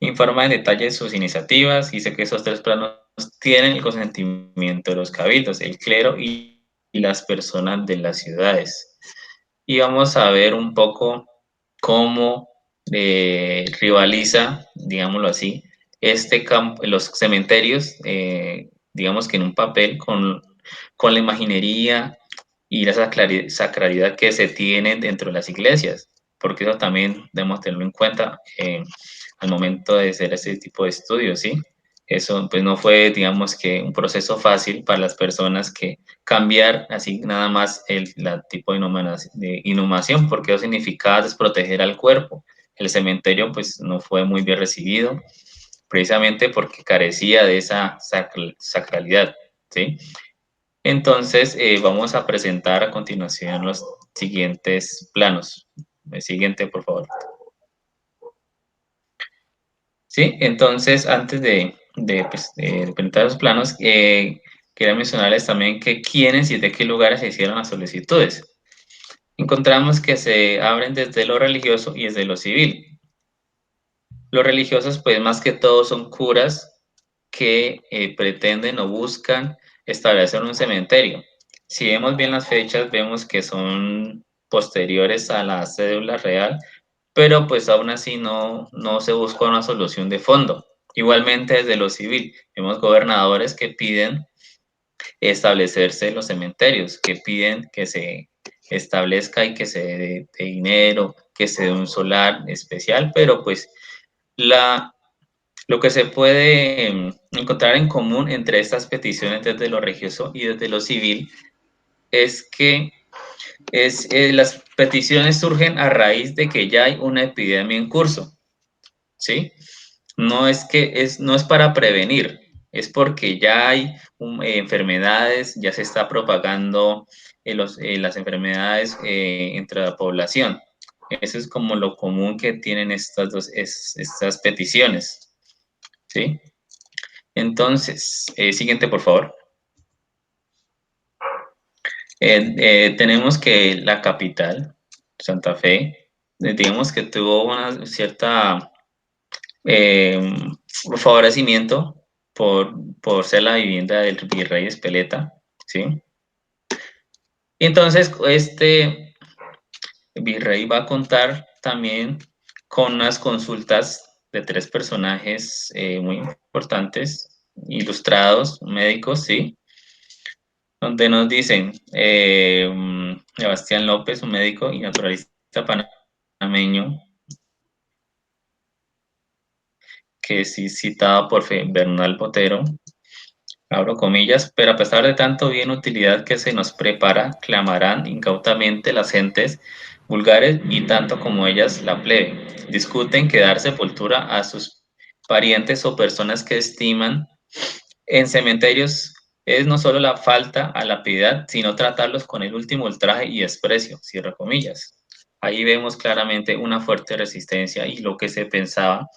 Informa en detalle sus iniciativas, dice que esos 3 planos tienen el consentimiento de los cabildos, el clero y las personas de las ciudades. Y vamos a ver un poco cómo rivaliza, digámoslo así, este campo, los cementerios, digamos que en un papel con la imaginería y la sacralidad que se tiene dentro de las iglesias, porque eso también debemos tenerlo en cuenta al momento de hacer este tipo de estudios, ¿sí? eso pues no fue, digamos que un proceso fácil para las personas que cambiar así nada más la tipo de inhumación, porque eso significaba desproteger al cuerpo. El cementerio pues no fue muy bien recibido, precisamente porque carecía de esa sacralidad, ¿sí? Entonces vamos a presentar a continuación los siguientes planos. El siguiente, por favor. Sí, entonces antes de presentar los planos, quería mencionarles también que quiénes y de qué lugares se hicieron las solicitudes. Encontramos que se abren desde lo religioso y desde lo civil. Los religiosos, pues más que todo son curas que pretenden o buscan establecer un cementerio. Si vemos bien las fechas, vemos que son posteriores a la cédula real, pero pues aún así no se busca una solución de fondo. Igualmente desde lo civil, vemos gobernadores que piden establecerse los cementerios, que piden que se establezca y que se dé dinero, que se dé un solar especial, pero pues lo que se puede encontrar en común entre estas peticiones desde lo religioso y desde lo civil es que las peticiones surgen a raíz de que ya hay una epidemia en curso, ¿sí? No es para prevenir, es porque ya hay enfermedades, ya se está propagando las enfermedades entre la población. Eso es como lo común que tienen estas peticiones, ¿sí? Entonces, siguiente, por favor. Tenemos que la capital, Santa Fe, digamos que tuvo una cierta favorecimiento por ser la vivienda del virrey Espeleta, ¿sí? Y entonces, este virrey va a contar también con unas consultas de 3 personajes muy importantes, ilustrados, médicos, ¿sí? Donde nos dicen Sebastián López, un médico y naturalista panameño, que es citado por Bernal Botero, abro comillas, pero a pesar de tanto bien utilidad que se nos prepara, clamarán incautamente las gentes vulgares y tanto como ellas la plebe. Discuten que dar sepultura a sus parientes o personas que estiman en cementerios es no solo la falta a la piedad, sino tratarlos con el último ultraje y desprecio, cierro comillas. Ahí vemos claramente una fuerte resistencia y lo que se pensaba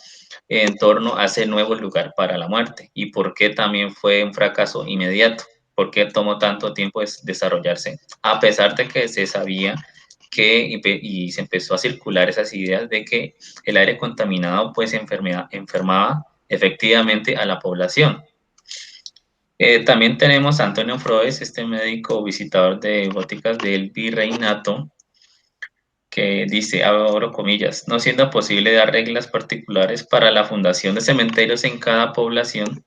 en torno a ese nuevo lugar para la muerte y por qué también fue un fracaso inmediato, por qué tomó tanto tiempo desarrollarse, a pesar de que se sabía y se empezó a circular esas ideas de que el aire contaminado pues enfermaba efectivamente a la población. También tenemos a Antonio Froes, este médico visitador de boticas del virreinato, que dice, abro comillas, no siendo posible dar reglas particulares para la fundación de cementerios en cada población,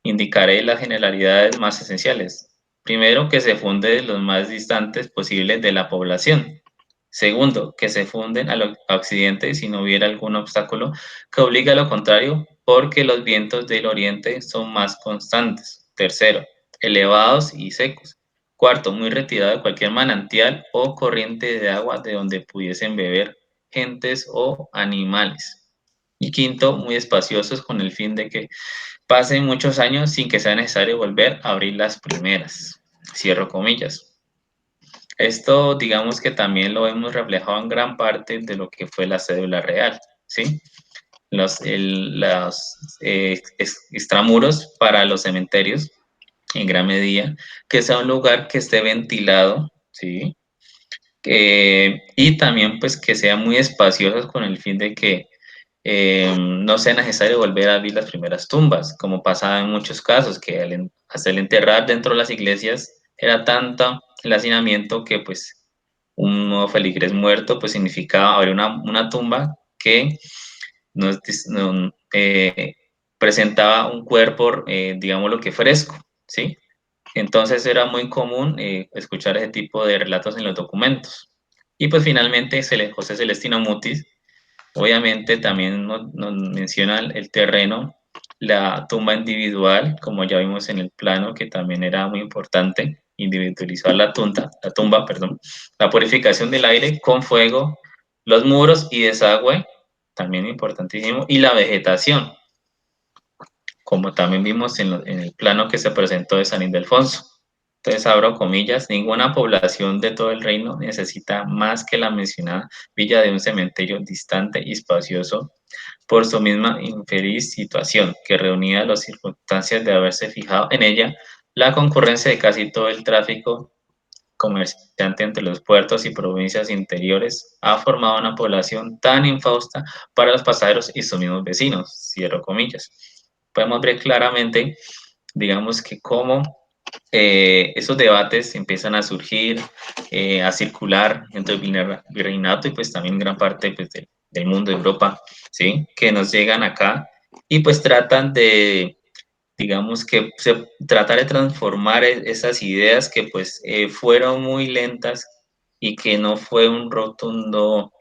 indicaré las generalidades más esenciales. Primero, que se funde los más distantes posibles de la población. Segundo, que se funden al occidente si no hubiera algún obstáculo que obligue a lo contrario, porque los vientos del oriente son más constantes. Tercero, elevados y secos. Cuarto, muy retirado de cualquier manantial o corriente de agua de donde pudiesen beber gentes o animales. Y quinto, muy espaciosos con el fin de que pasen muchos años sin que sea necesario volver a abrir las primeras. Cierro comillas. Esto, digamos que también lo hemos reflejado en gran parte de lo que fue la cédula real, ¿sí? Los extramuros para los cementerios, en gran medida, que sea un lugar que esté ventilado, ¿sí? Y también, pues, que sea muy espacioso con el fin de que no sea necesario volver a abrir las primeras tumbas, como pasaba en muchos casos, que hasta el enterrar dentro de las iglesias era tanto el hacinamiento que pues un nuevo feligrés muerto pues significaba abrir una tumba que nos, presentaba un cuerpo, digamos lo que fresco, ¿sí? Entonces era muy común escuchar ese tipo de relatos en los documentos. Y pues finalmente José Celestino Mutis obviamente también nos menciona el terreno la tumba individual, como ya vimos en el plano, que también era muy importante, individualizar la tumba, perdón, la purificación del aire con fuego, los muros y desagüe, también importantísimo, y la vegetación, como también vimos en el plano que se presentó de San Ildefonso. Entonces, abro comillas, ninguna población de todo el reino necesita más que la mencionada villa de un cementerio distante y espacioso por su misma infeliz situación, que reunía las circunstancias de haberse fijado en ella la concurrencia de casi todo el tráfico comerciante entre los puertos y provincias interiores, ha formado una población tan infausta para los pasajeros y sus mismos vecinos, cierro comillas. Podemos ver claramente, digamos que cómo esos debates empiezan a surgir, a circular entre el virreinato y pues también gran parte pues, del mundo de Europa, ¿sí? Que nos llegan acá y pues tratan de, digamos que tratar de transformar esas ideas que pues fueron muy lentas y que no fue un rotundo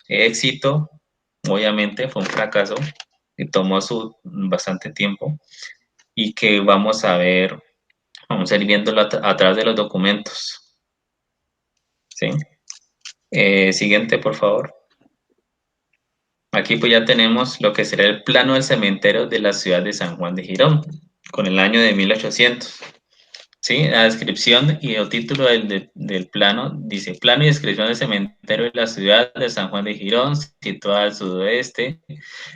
éxito, obviamente fue un fracaso y tomó su bastante tiempo y que vamos a ir viéndolo a través de los documentos. ¿Sí? Siguiente, por favor. Aquí pues ya tenemos lo que será el plano del cementerio de la ciudad de San Juan de Girón, con el año de 1800. ¿Sí? La descripción y el título del plano dice: plano y descripción del cementerio de la ciudad de San Juan de Girón, situada al sudoeste,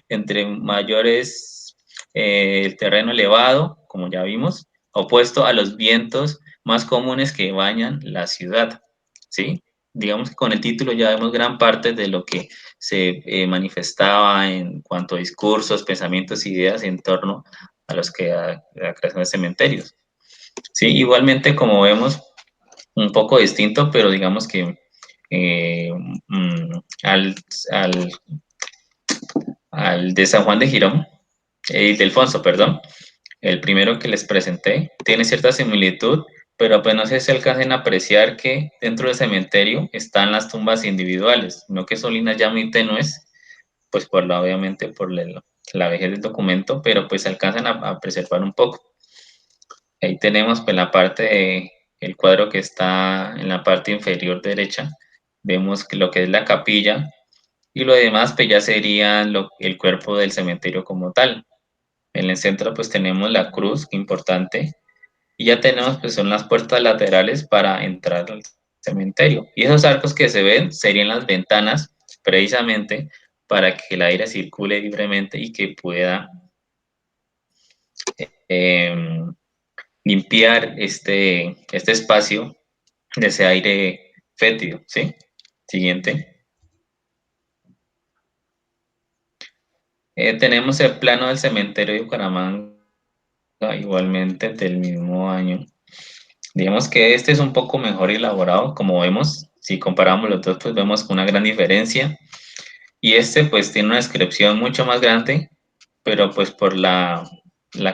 entre mayores, el terreno elevado, como ya vimos, opuesto a los vientos más comunes que bañan la ciudad. ¿Sí? Digamos que con el título ya vemos gran parte de lo que se manifestaba en cuanto a discursos, pensamientos, ideas en torno a los que a la creación de cementerios. Sí, igualmente como vemos, un poco distinto, pero digamos que eh, mm, al, al, al de San Juan de Girón, de Ildefonso, perdón, el primero que les presenté, tiene cierta similitud, pero pues no sé si alcancen a apreciar que dentro del cementerio están las tumbas individuales, no que son líneas ya muy tenues, pues obviamente por la vejez del documento, pero pues alcanzan a preservar un poco. Ahí tenemos pues la parte de el cuadro que está en la parte inferior derecha. Vemos que lo que es la capilla y lo demás pues ya sería el cuerpo del cementerio como tal. En el centro pues tenemos la cruz, importante, y ya tenemos pues son las puertas laterales para entrar al cementerio. Y esos arcos que se ven serían las ventanas precisamente para que el aire circule libremente y que pueda eh, limpiar este espacio de ese aire fétido, ¿sí? Siguiente. Tenemos el plano del cementerio de Bucaramanga, igualmente del mismo año. Digamos que este es un poco mejor elaborado, como vemos, si comparamos los dos, pues vemos una gran diferencia. Y este pues tiene una descripción mucho más grande, pero pues por la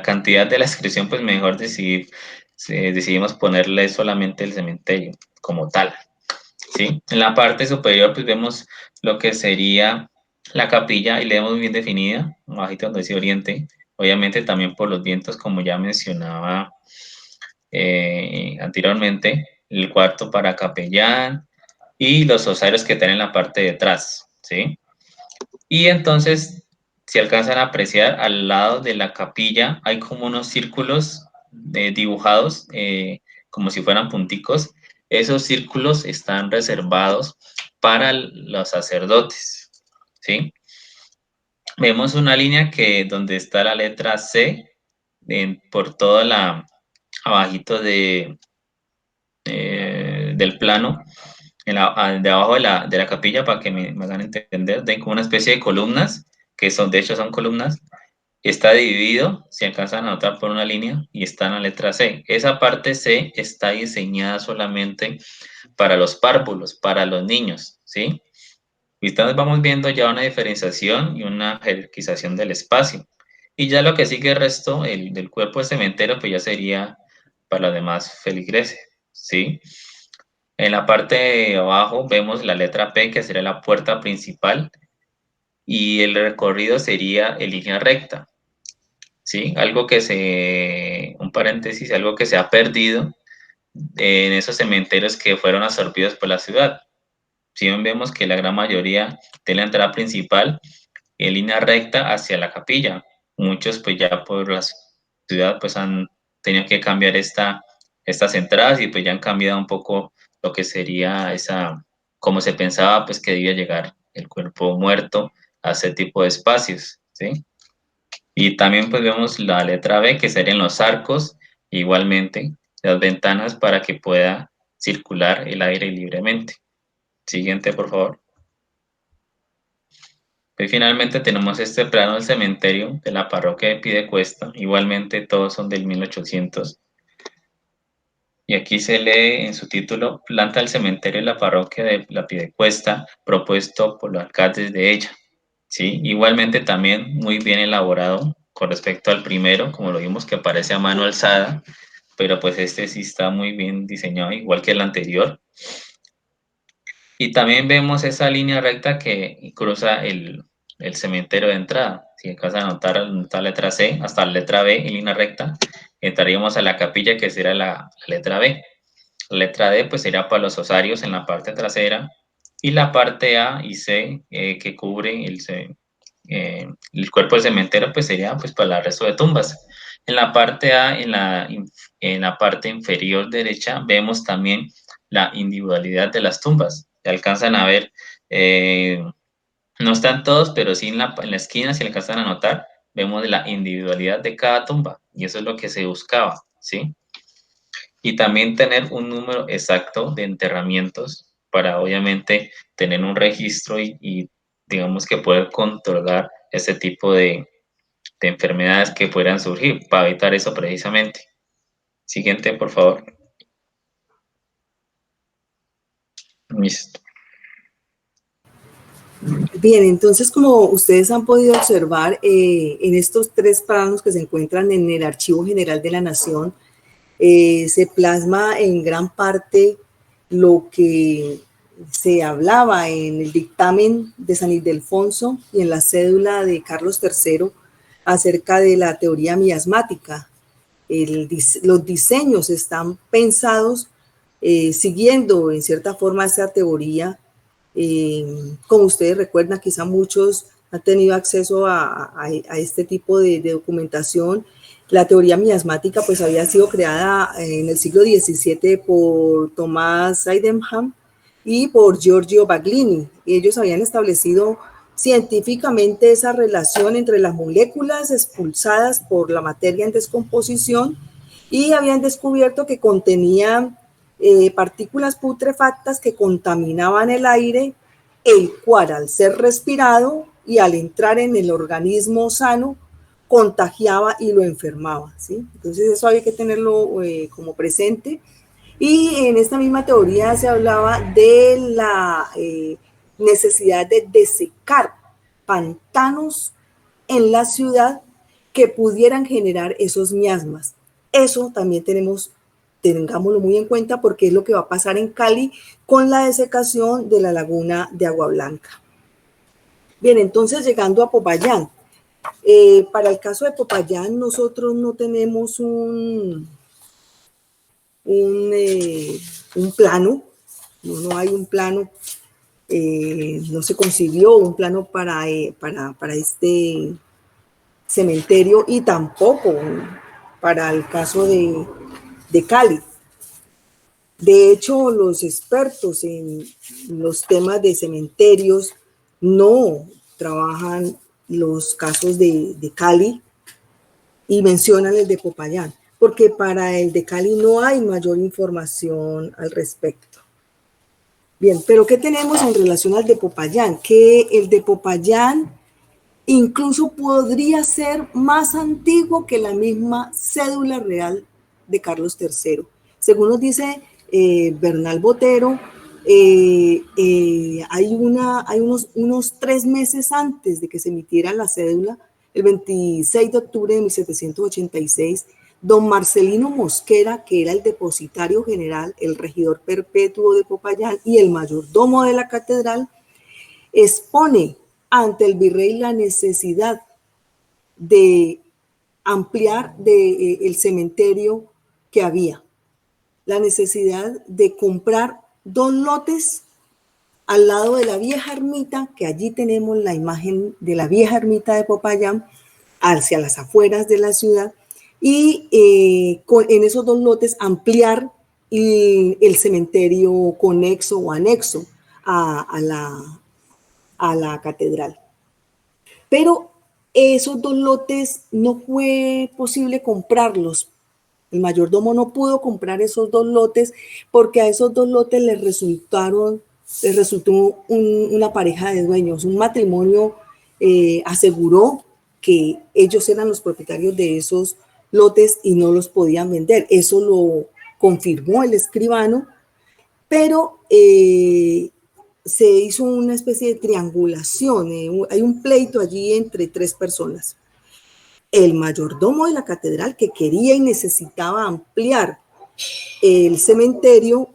cantidad de la descripción, pues mejor decidimos ponerle solamente el cementerio como tal. ¿Sí? En la parte superior pues vemos lo que sería la capilla y la vemos muy bien definida, bajito donde dice oriente, obviamente también por los vientos como ya mencionaba anteriormente, el cuarto para capellán y los osarios que están en la parte de atrás, ¿sí? Y entonces, si alcanzan a apreciar, al lado de la capilla hay como unos círculos dibujados, como si fueran punticos. Esos círculos están reservados para los sacerdotes, ¿sí? Vemos una línea que donde está la letra C, por toda abajito del plano, de abajo de la capilla, para que me hagan entender, de como una especie de columnas, que son, de hecho son columnas, está dividido, si alcanzan a notar por una línea, y está en la letra C. Esa parte C está diseñada solamente para los párvulos, para los niños, ¿sí? Y entonces vamos viendo ya una diferenciación y una jerarquización del espacio. Y ya lo que sigue el resto del cuerpo de cementerio, pues ya sería para los demás feligreses, ¿sí? En la parte de abajo vemos la letra P, que sería la puerta principal, y el recorrido sería en línea recta, ¿sí? Un paréntesis, algo que se ha perdido en esos cementerios que fueron absorbidos por la ciudad. Si bien vemos que la gran mayoría de la entrada principal en línea recta hacia la capilla, muchos pues ya por la ciudad pues han tenido que cambiar estas entradas y pues ya han cambiado un poco lo que sería como se pensaba pues que debía llegar el cuerpo muerto a ese tipo de espacios, ¿sí? Y también pues vemos la letra B, que serían los arcos, igualmente las ventanas para que pueda circular el aire libremente. Siguiente, por favor. Y finalmente tenemos este plano del cementerio de la parroquia de Piedecuesta. Igualmente todos son del 1800. Y aquí se lee en su título, Planta del cementerio de la parroquia de la Piedecuesta, propuesto por los alcaldes de ella. ¿Sí? Igualmente también muy bien elaborado con respecto al primero, como lo vimos que aparece a mano alzada, pero pues este sí está muy bien diseñado, igual que el anterior. Y también vemos esa línea recta que cruza el cementerio de entrada. Si alcanzan a anotar la letra C hasta la letra B en línea recta, entraríamos a la capilla que será la letra B. La letra D pues sería para los osarios en la parte trasera y la parte A y C que cubren el cuerpo del cementerio pues sería pues para el resto de tumbas. En la parte A, en la parte inferior derecha, vemos también la individualidad de las tumbas. Se alcanzan a ver, no están todos, pero sí en la esquina, si alcanzan a notar, vemos la individualidad de cada tumba. Y eso es lo que se buscaba, ¿sí? Y también tener un número exacto de enterramientos para obviamente tener un registro y digamos que poder controlar ese tipo de enfermedades que puedan surgir para evitar eso precisamente. Siguiente, por favor. Listo. Bien, entonces como ustedes han podido observar, en estos 3 planos que se encuentran en el Archivo General de la Nación, se plasma en gran parte lo que se hablaba en el dictamen de San Ildefonso y en la cédula de Carlos III acerca de la teoría miasmática. Los diseños están pensados siguiendo en cierta forma esa teoría. Como ustedes recuerdan, quizá muchos han tenido acceso a este tipo de documentación. La teoría miasmática pues había sido creada en el siglo XVII por Tomás Sydenham y por Giorgio Baglini. Ellos habían establecido científicamente esa relación entre las moléculas expulsadas por la materia en descomposición y habían descubierto que contenían partículas putrefactas que contaminaban el aire, el cual al ser respirado y al entrar en el organismo sano, contagiaba y lo enfermaba, ¿sí? Entonces eso había que tenerlo como presente. Y en esta misma teoría se hablaba de la necesidad de desecar pantanos en la ciudad que pudieran generar esos miasmas. Eso también tengámoslo muy en cuenta porque es lo que va a pasar en Cali con la desecación de la laguna de Agua Blanca. Bien, entonces llegando a Popayán. Para el caso de Popayán nosotros no tenemos un plano, no hay un plano, no se concibió un plano para este cementerio y tampoco para el caso de Cali. De hecho, los expertos en los temas de cementerios no trabajan los casos de Cali y mencionan el de Popayán, porque para el de Cali no hay mayor información al respecto. Bien, pero ¿qué tenemos en relación al de Popayán? Que el de Popayán incluso podría ser más antiguo que la misma cédula real de Carlos III. Según nos dice Bernal Botero, hay unos 3 meses antes de que se emitiera la cédula, el 26 de octubre de 1786, don Marcelino Mosquera, que era el depositario general, el regidor perpetuo de Popayán y el mayordomo de la catedral, expone ante el virrey la necesidad de ampliar el cementerio que había. La necesidad de comprar 2 lotes al lado de la vieja ermita, que allí tenemos la imagen de la vieja ermita de Popayán, hacia las afueras de la ciudad, y en esos 2 lotes ampliar el cementerio conexo o anexo a la catedral. Pero esos 2 lotes no fue posible comprarlos. El mayordomo no pudo comprar esos 2 lotes porque a esos 2 lotes les resultó una pareja de dueños. Un matrimonio aseguró que ellos eran los propietarios de esos lotes y no los podían vender. Eso lo confirmó el escribano, pero se hizo una especie de triangulación. Hay un pleito allí entre 3 personas. El mayordomo de la catedral, que quería y necesitaba ampliar el cementerio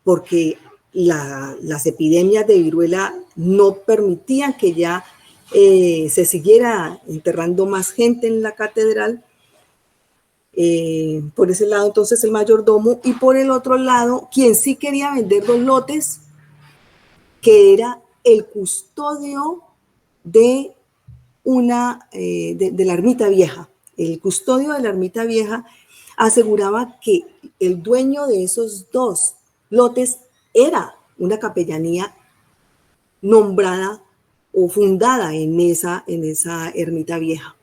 porque las epidemias de viruela no permitían que ya se siguiera enterrando más gente en la catedral. Por ese lado, entonces, el mayordomo, y por el otro lado, quien sí quería vender 2 lotes, que era el custodio de la ermita vieja. El custodio de la ermita vieja aseguraba que el dueño de esos 2 lotes era una capellanía nombrada o fundada en esa ermita vieja.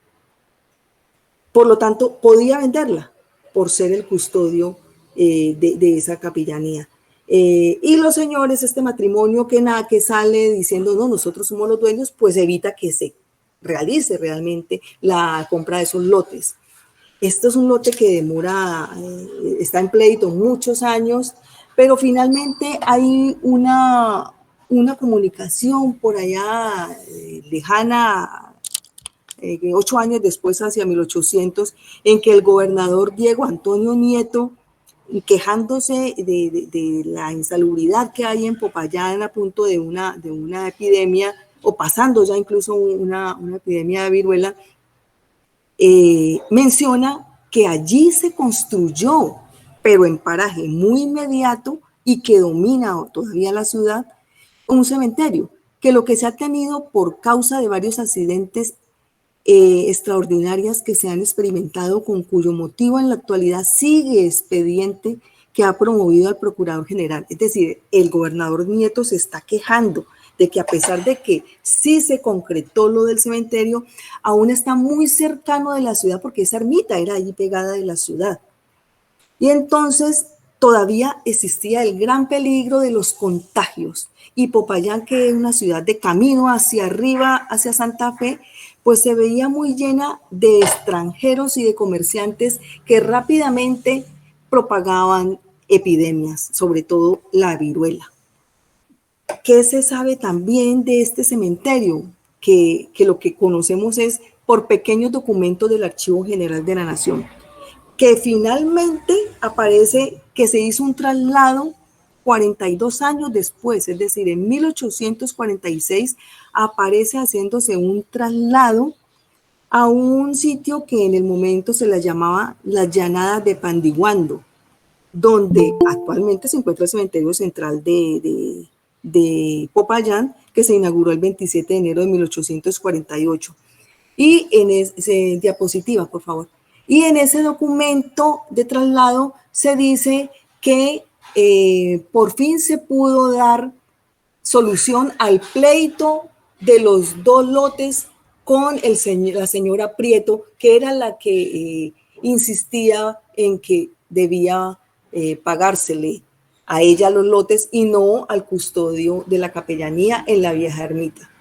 Por lo tanto, podía venderla por ser el custodio de esa capellanía. Y los señores, este matrimonio que sale diciendo, no, nosotros somos los dueños, pues evita que se realice realmente la compra de esos lotes. Esto es un lote que demora, está en pleito muchos años, pero finalmente hay una comunicación por allá lejana, 8 años después, hacia 1800, en que el gobernador Diego Antonio Nieto, quejándose de la insalubridad que hay en Popayán a punto de una epidemia, o pasando ya incluso una epidemia de viruela, menciona que allí se construyó, pero en paraje muy inmediato y que domina todavía la ciudad, un cementerio, que lo que se ha tenido por causa de varios accidentes extraordinarias que se han experimentado, con cuyo motivo en la actualidad sigue expediente que ha promovido al procurador general. Es decir, el gobernador Nieto se está quejando de que, a pesar de que sí se concretó lo del cementerio, aún está muy cercano de la ciudad, porque esa ermita era allí pegada de la ciudad. Y entonces todavía existía el gran peligro de los contagios. Y Popayán, que es una ciudad de camino hacia arriba, hacia Santa Fe, pues se veía muy llena de extranjeros y de comerciantes que rápidamente propagaban epidemias, sobre todo la viruela. ¿Qué se sabe también de este cementerio? Que lo que conocemos es por pequeños documentos del Archivo General de la Nación, que finalmente aparece que se hizo un traslado 42 años después, es decir, en 1846 aparece haciéndose un traslado a un sitio que en el momento se la llamaba las Llanadas de Pandiguando, donde actualmente se encuentra el cementerio central de Popayán, que se inauguró el 27 de enero de 1848. Y en ese diapositiva, por favor. Y en ese documento de traslado se dice que por fin se pudo dar solución al pleito de los 2 lotes con la señora Prieto, que era la que insistía en que debía pagársele a ella los lotes y no al custodio de la capellanía en la vieja ermita.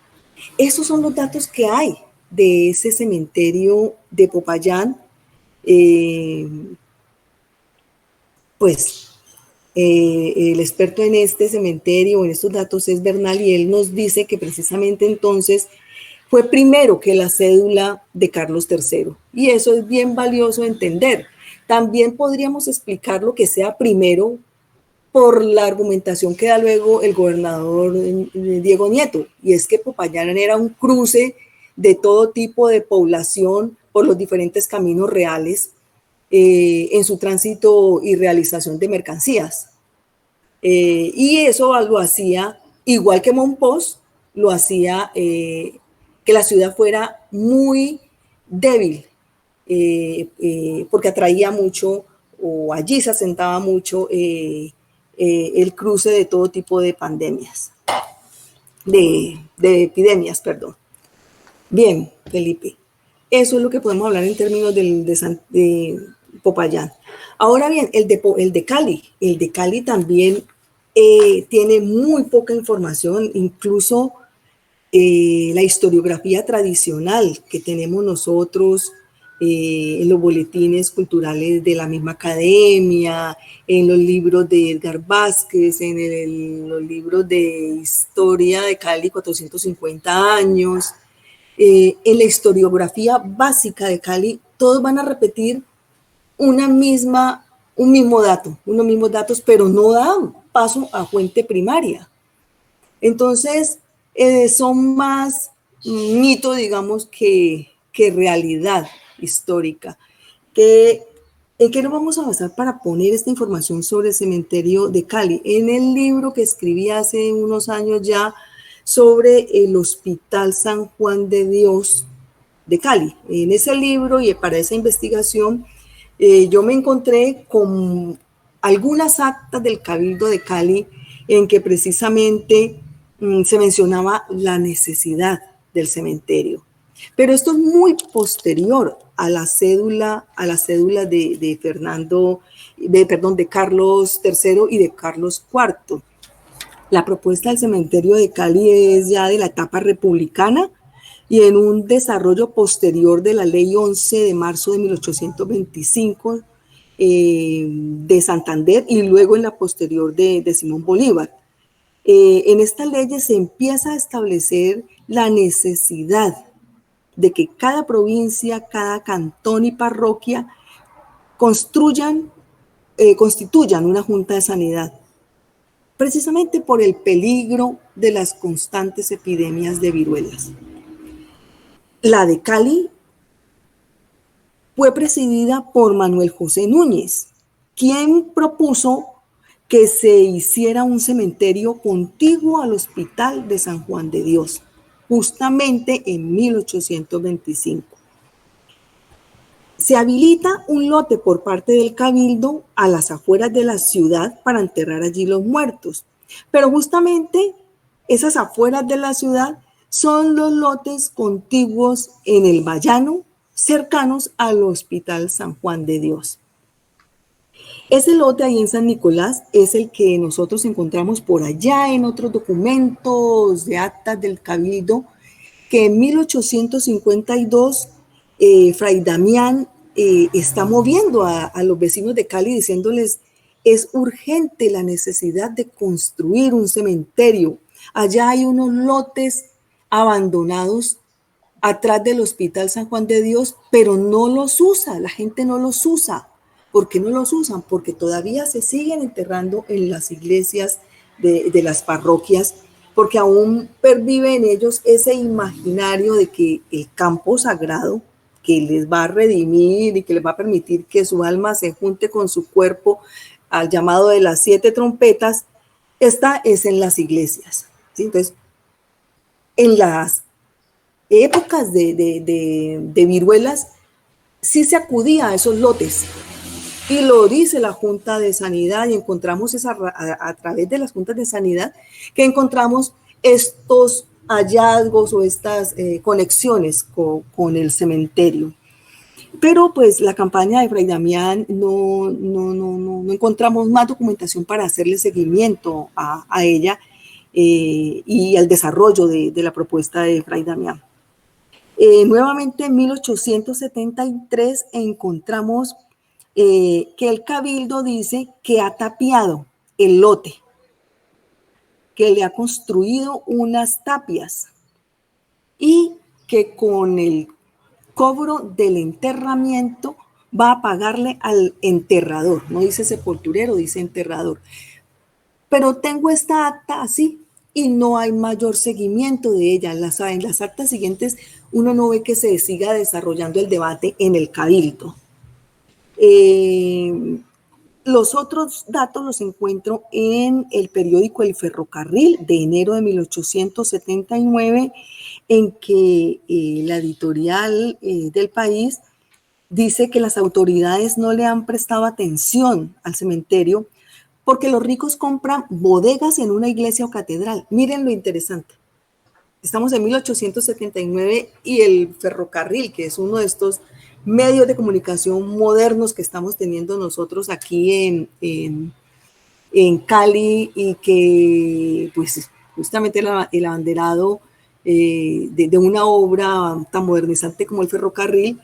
Esos son los datos que hay de ese cementerio de Popayán. El experto en este cementerio, en estos datos, es Bernal, y él nos dice que precisamente entonces fue primero que la cédula de Carlos III, y eso es bien valioso entender. También podríamos explicar lo que sea primero por la argumentación que da luego el gobernador Diego Nieto, y es que Popayán era un cruce de todo tipo de población por los diferentes caminos reales en su tránsito y realización de mercancías. Y eso lo hacía, igual que Monpós, lo hacía que la ciudad fuera muy débil, porque atraía mucho, o allí se asentaba mucho el cruce de todo tipo de pandemias, de epidemias, perdón. Bien, Felipe, eso es lo que podemos hablar en términos de Popayán. Ahora bien, el de Cali también tiene muy poca información, incluso la historiografía tradicional que tenemos nosotros en los boletines culturales de la misma academia, en los libros de Edgar Vázquez, en los libros de historia de Cali, 450 años, en la historiografía básica de Cali, todos van a repetir unos mismos datos, pero no dan paso a fuente primaria. Entonces, son más mito, digamos, que realidad histórica. ¿En qué nos vamos a basar para poner esta información sobre el cementerio de Cali? En el libro que escribí hace unos años ya sobre el Hospital San Juan de Dios de Cali. En ese libro y para esa investigación, yo me encontré con algunas actas del Cabildo de Cali en que precisamente se mencionaba la necesidad del cementerio. Pero esto es muy posterior a la cédula de Carlos III y de Carlos IV. La propuesta del cementerio de Cali es ya de la etapa republicana y en un desarrollo posterior de la Ley 11 de marzo de 1825 de Santander y luego en la posterior de Simón Bolívar. En estas leyes se empieza a establecer la necesidad de que cada provincia, cada cantón y parroquia constituyan una junta de sanidad, precisamente por el peligro de las constantes epidemias de viruelas. La de Cali fue presidida por Manuel José Núñez, quien propuso que se hiciera un cementerio contiguo al Hospital de San Juan de Dios, justamente en 1825. Se habilita un lote por parte del Cabildo a las afueras de la ciudad para enterrar allí los muertos, pero justamente esas afueras de la ciudad son los lotes contiguos en el Bayano, cercanos al Hospital San Juan de Dios. Ese lote ahí en San Nicolás es el que nosotros encontramos por allá en otros documentos de actas del Cabildo, que en 1852 Fray Damián está moviendo a los vecinos de Cali diciéndoles: es urgente la necesidad de construir un cementerio. Allá hay unos lotes abandonados atrás del Hospital San Juan de Dios, pero no los usa, la gente no los usa. ¿Por qué no los usan? Porque todavía se siguen enterrando en las iglesias de las parroquias, porque aún pervive en ellos ese imaginario de que el campo sagrado que les va a redimir y que les va a permitir que su alma se junte con su cuerpo al llamado de las 7 trompetas, esta es en las iglesias, ¿sí? Entonces, en las épocas de viruelas, sí se acudía a esos lotes. Y lo dice la Junta de Sanidad, y encontramos a través de las juntas de sanidad que encontramos estos hallazgos o estas conexiones con el cementerio. Pero pues la campaña de Fray Damián no encontramos más documentación para hacerle seguimiento a ella y al desarrollo de la propuesta de Fray Damián. Nuevamente en 1873 encontramos que el Cabildo dice que ha tapiado el lote, que le ha construido unas tapias y que con el cobro del enterramiento va a pagarle al enterrador. No dice sepulturero, dice enterrador. Pero tengo esta acta así, y no hay mayor seguimiento de ella. En las actas siguientes uno no ve que se siga desarrollando el debate en el cabildo. Los otros datos los encuentro en el periódico El Ferrocarril de enero de 1879, en que la editorial del País dice que las autoridades no le han prestado atención al cementerio porque los ricos compran bodegas en una iglesia o catedral. Miren lo interesante. Estamos en 1879 y el ferrocarril, que es uno de estos medios de comunicación modernos que estamos teniendo nosotros aquí en Cali, y que pues justamente el abanderado de una obra tan modernizante como el ferrocarril,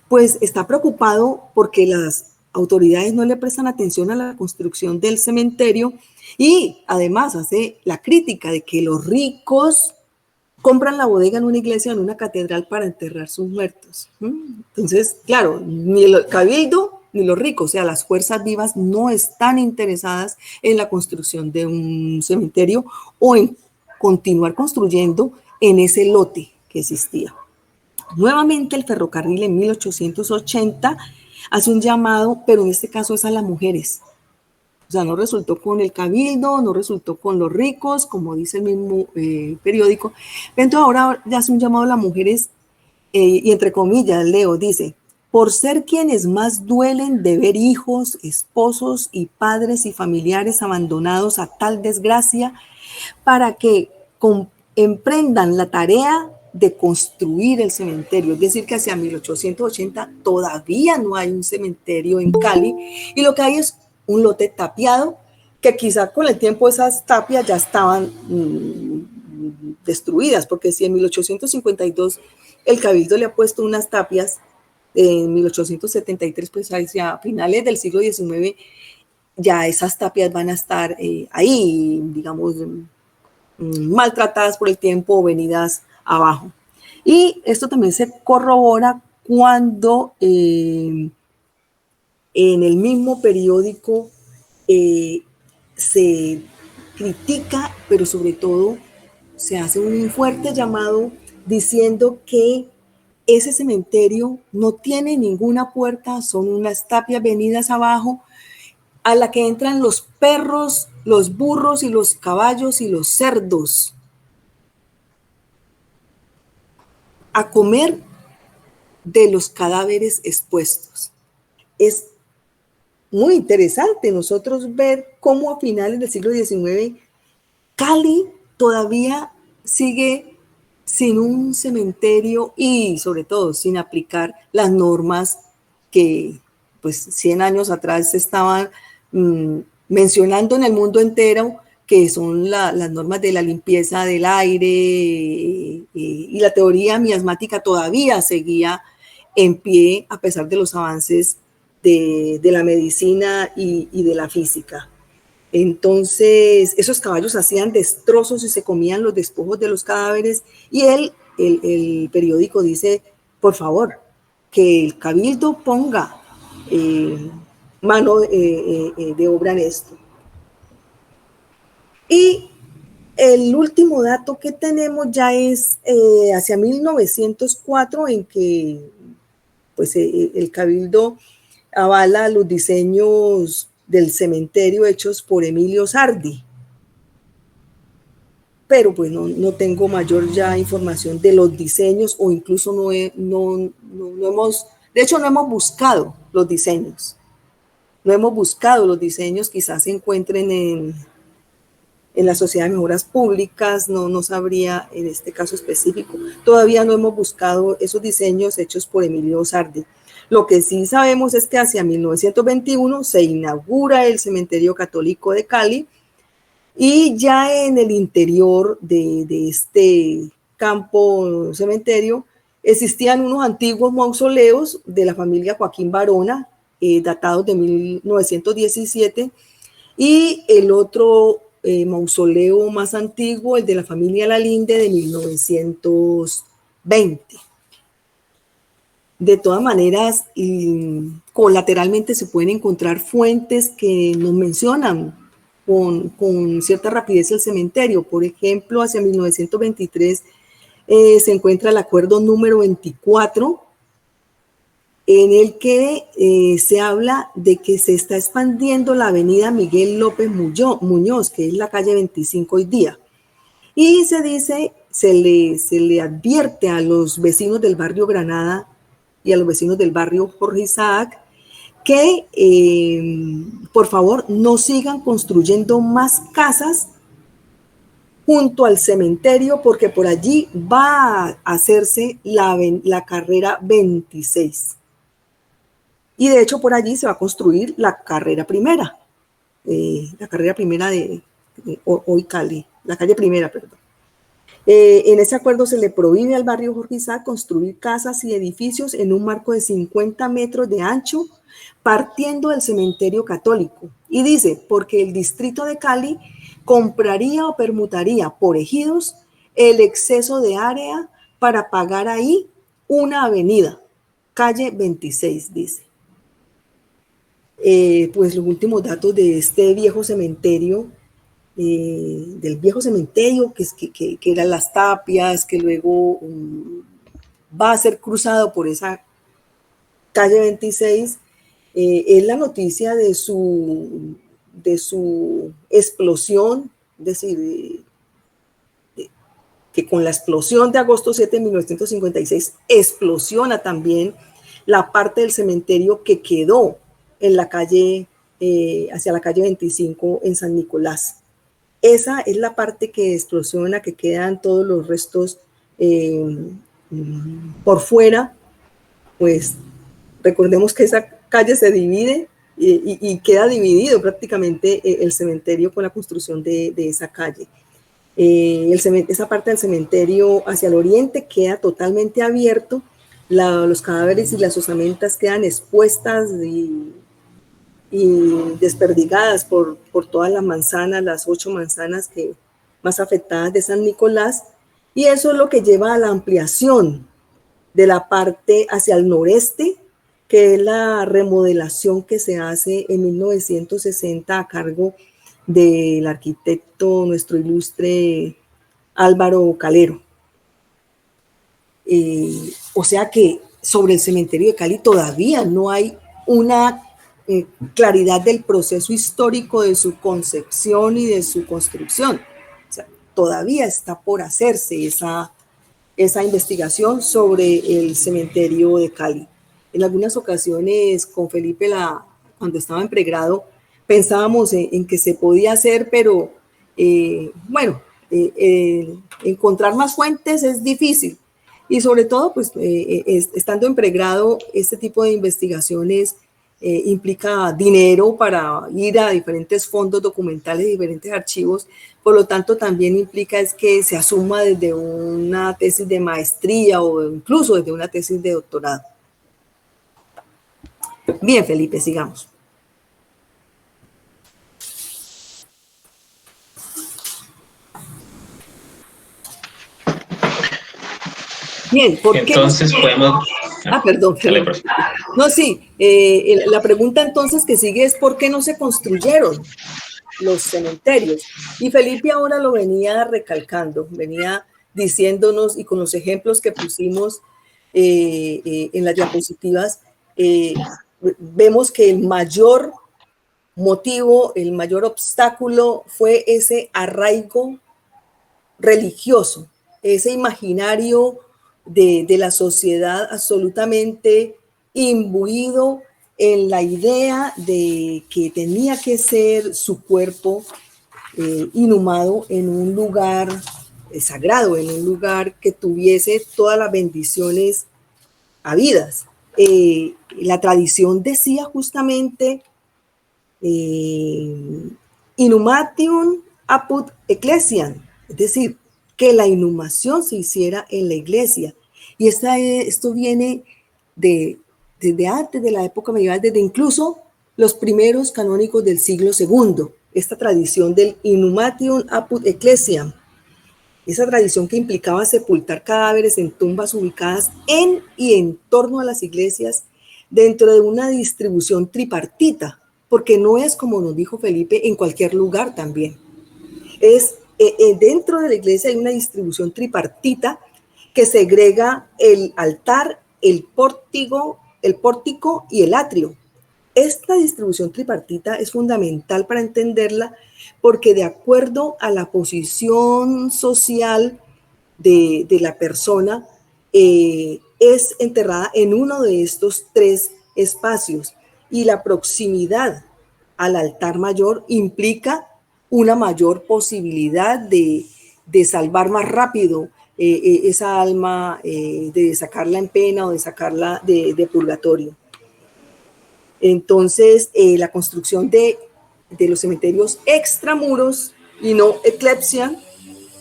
pues está preocupado porque las autoridades no le prestan atención a la construcción del cementerio, y además hace la crítica de que los ricos compran la bodega en una iglesia o en una catedral para enterrar sus muertos. Entonces, claro, ni el cabildo ni los ricos, o sea, las fuerzas vivas no están interesadas en la construcción de un cementerio o en continuar construyendo en ese lote que existía. Nuevamente el ferrocarril en 1880 hace un llamado, pero en este caso es a las mujeres. O sea, no resultó con el cabildo, no resultó con los ricos, como dice el mismo periódico. Entonces ahora ya hace un llamado a las mujeres, y entre comillas, leo, dice: por ser quienes más duelen de ver hijos, esposos y padres y familiares abandonados a tal desgracia, para que emprendan la tarea de construir el cementerio. Es decir, que hacia 1880 todavía no hay un cementerio en Cali, y lo que hay es un lote tapiado, que quizá con el tiempo esas tapias ya estaban destruidas, porque si en 1852 el cabildo le ha puesto unas tapias, en 1873, pues hacia finales del siglo XIX, ya esas tapias van a estar ahí, digamos, maltratadas por el tiempo o venidas abajo. Y esto también se corrobora cuando en el mismo periódico se critica, pero sobre todo se hace un fuerte llamado diciendo que ese cementerio no tiene ninguna puerta, son unas tapias venidas abajo, a la que entran los perros, los burros y los caballos y los cerdos a comer de los cadáveres expuestos. Es muy interesante nosotros ver cómo a finales del siglo XIX Cali todavía sigue sin un cementerio y sobre todo sin aplicar las normas que pues 100 años atrás se estaban mencionando en el mundo entero, que son las normas de la limpieza del aire, y la teoría miasmática todavía seguía en pie a pesar de los avances de la medicina y de la física. Entonces, esos caballos hacían destrozos y se comían los despojos de los cadáveres, y el periódico dice, por favor, que el cabildo ponga mano de obra en esto. Y el último dato que tenemos ya es hacia 1904, en que pues, el cabildo avala los diseños del cementerio hechos por Emilio Sardi. Pero pues no tengo mayor ya información de los diseños, o incluso no hemos, de hecho no hemos buscado los diseños. No hemos buscado los diseños, quizás se encuentren en la Sociedad de Mejoras Públicas, no sabría en este caso específico. Todavía no hemos buscado esos diseños hechos por Emilio Sardi. Lo que sí sabemos es que hacia 1921 se inaugura el Cementerio Católico de Cali, y ya en el interior de este campo cementerio existían unos antiguos mausoleos de la familia Joaquín Barona, datados de 1917, y el otro mausoleo más antiguo, el de la familia Lalinde, de 1920. De todas maneras, colateralmente se pueden encontrar fuentes que nos mencionan con cierta rapidez el cementerio. Por ejemplo, hacia 1923 se encuentra el acuerdo número 24, en el que se habla de que se está expandiendo la avenida Miguel López Muñoz, que es la calle 25 hoy día. Y se dice, se le advierte a los vecinos del barrio Granada y a los vecinos del barrio Jorge Isaac que por favor no sigan construyendo más casas junto al cementerio, porque por allí va a hacerse la carrera 26. Y de hecho por allí se va a construir la carrera primera de hoy Cali, la calle primera, perdón. En ese acuerdo se le prohíbe al barrio Jorge Isaac construir casas y edificios en un marco de 50 metros de ancho, partiendo del cementerio católico. Y dice, porque el distrito de Cali compraría o permutaría por ejidos el exceso de área para pagar ahí una avenida, calle 26, dice. Pues los últimos datos de este viejo cementerio, del viejo cementerio, que eran las Tapias, que luego va a ser cruzado por esa calle 26, es la noticia de su explosión, es decir, que con la explosión de agosto 7 de 1956 explosiona también la parte del cementerio que quedó en la calle, hacia la calle 25 en San Nicolás. Esa es la parte que explosiona, que quedan todos los restos por fuera. Pues recordemos que esa calle se divide y queda dividido prácticamente el cementerio con la construcción de esa calle. Esa parte del cementerio hacia el oriente queda totalmente abierto. Los cadáveres y las osamentas quedan expuestas y desperdigadas por todas las manzanas, las 8 manzanas más afectadas de San Nicolás, y eso es lo que lleva a la ampliación de la parte hacia el noreste, que es la remodelación que se hace en 1960 a cargo del arquitecto, nuestro ilustre Álvaro Calero. O sea que sobre el cementerio de Cali todavía no hay una claridad del proceso histórico de su concepción y de su construcción. O sea, todavía está por hacerse esa investigación sobre el cementerio de Cali. En algunas ocasiones con Felipe, cuando estaba en pregrado, pensábamos en que se podía hacer, pero encontrar más fuentes es difícil. Y sobre todo, pues, estando en pregrado, este tipo de investigaciones implica dinero para ir a diferentes fondos documentales, diferentes archivos. Por lo tanto, también implica es que se asuma desde una tesis de maestría o incluso desde una tesis de doctorado. Bien, Felipe, sigamos. Bien, ¿por qué? Entonces podemos... Perdón. No, sí, la pregunta entonces que sigue es ¿por qué no se construyeron los cementerios? Y Felipe ahora lo venía recalcando, venía diciéndonos, y con los ejemplos que pusimos en las diapositivas, vemos que el mayor motivo, el mayor obstáculo fue ese arraigo religioso, ese imaginario de la sociedad absolutamente imbuido en la idea de que tenía que ser su cuerpo inhumado en un lugar sagrado, en un lugar que tuviese todas las bendiciones habidas. La tradición decía justamente inhumatium apud ecclesiam, es decir, que la inhumación se hiciera en la iglesia. Y esto viene desde antes de la época medieval, desde incluso los primeros canónicos del siglo II, esta tradición del inhumatium apud ecclesiam, esa tradición que implicaba sepultar cadáveres en tumbas ubicadas en y en torno a las iglesias dentro de una distribución tripartita, porque no es, como nos dijo Felipe, en cualquier lugar también. Es dentro de la iglesia hay una distribución tripartita que segrega el altar, el pórtico y el atrio. Esta distribución tripartita es fundamental para entenderla porque de acuerdo a la posición social de la persona, es enterrada en uno de estos tres espacios, y la proximidad al altar mayor implica una mayor posibilidad de salvar más rápido esa alma, de sacarla en pena o de sacarla de purgatorio. Entonces, la construcción de los cementerios extramuros y no eclepsia,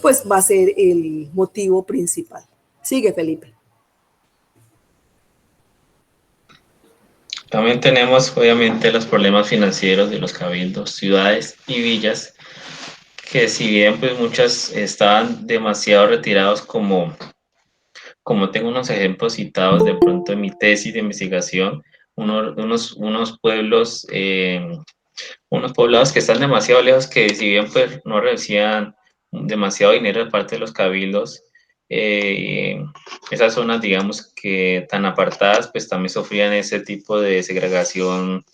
pues va a ser el motivo principal. Sigue, Felipe. También tenemos, obviamente, los problemas financieros de los cabildos, ciudades y villas, que si bien pues muchas estaban demasiado retirados, como tengo unos ejemplos citados de pronto en mi tesis de investigación, unos pueblos, unos poblados que están demasiado lejos, que si bien pues no recibían demasiado dinero de parte de los cabildos, esas zonas, digamos, que tan apartadas, pues también sufrían ese tipo de segregación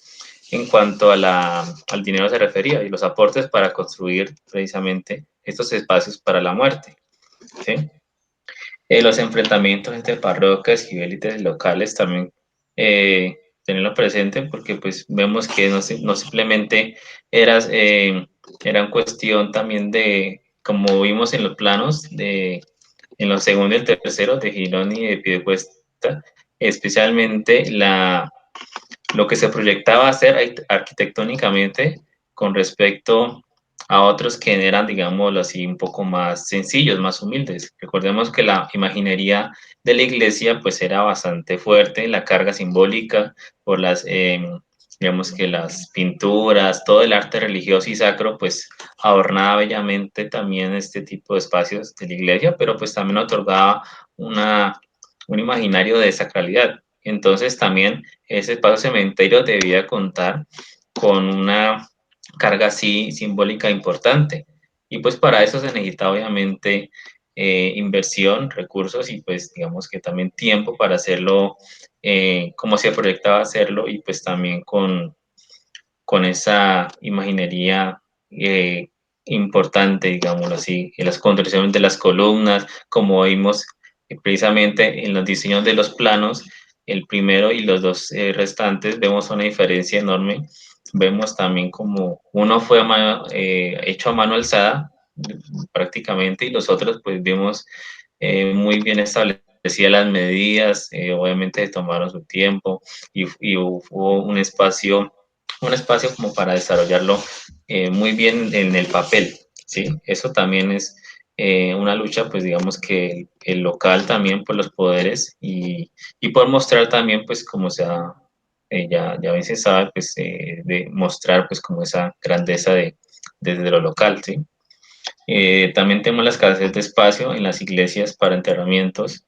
en cuanto al dinero se refería, y los aportes para construir precisamente estos espacios para la muerte, ¿sí? Los enfrentamientos entre parroquias y élites locales también, tenerlo presente, porque pues vemos que no simplemente eran cuestión también de, como vimos en los planos, en los segundo y el tercero de Girón y de Piedecuesta, especialmente lo que se proyectaba hacer arquitectónicamente con respecto a otros que eran, digámoslo así, un poco más sencillos, más humildes. Recordemos que la imaginería de la iglesia pues era bastante fuerte, la carga simbólica por digamos que las pinturas, todo el arte religioso y sacro pues adornaba bellamente también este tipo de espacios de la iglesia, pero pues también otorgaba un imaginario de sacralidad. Entonces también ese espacio cementerio debía contar con una carga así simbólica importante. Y pues para eso se necesita obviamente inversión, recursos y pues digamos que también tiempo para hacerlo como se proyectaba hacerlo, y pues también con esa imaginería importante, digámoslo así, en las construcciones de las columnas, como vimos precisamente en los diseños de los planos, el primero y los dos restantes, vemos una diferencia enorme. Vemos también como uno fue hecho a mano alzada prácticamente, y los otros pues vimos muy bien establecidas las medidas, obviamente tomaron su tiempo y hubo un espacio como para desarrollarlo muy bien en el papel, ¿sí? Eso también es una lucha, pues digamos que el local también, pues los poderes y por mostrar también, pues como sea, ya bien se sabe, pues de mostrar pues como esa grandeza desde lo local, ¿sí? También tenemos la escasez de espacio en las iglesias para enterramientos,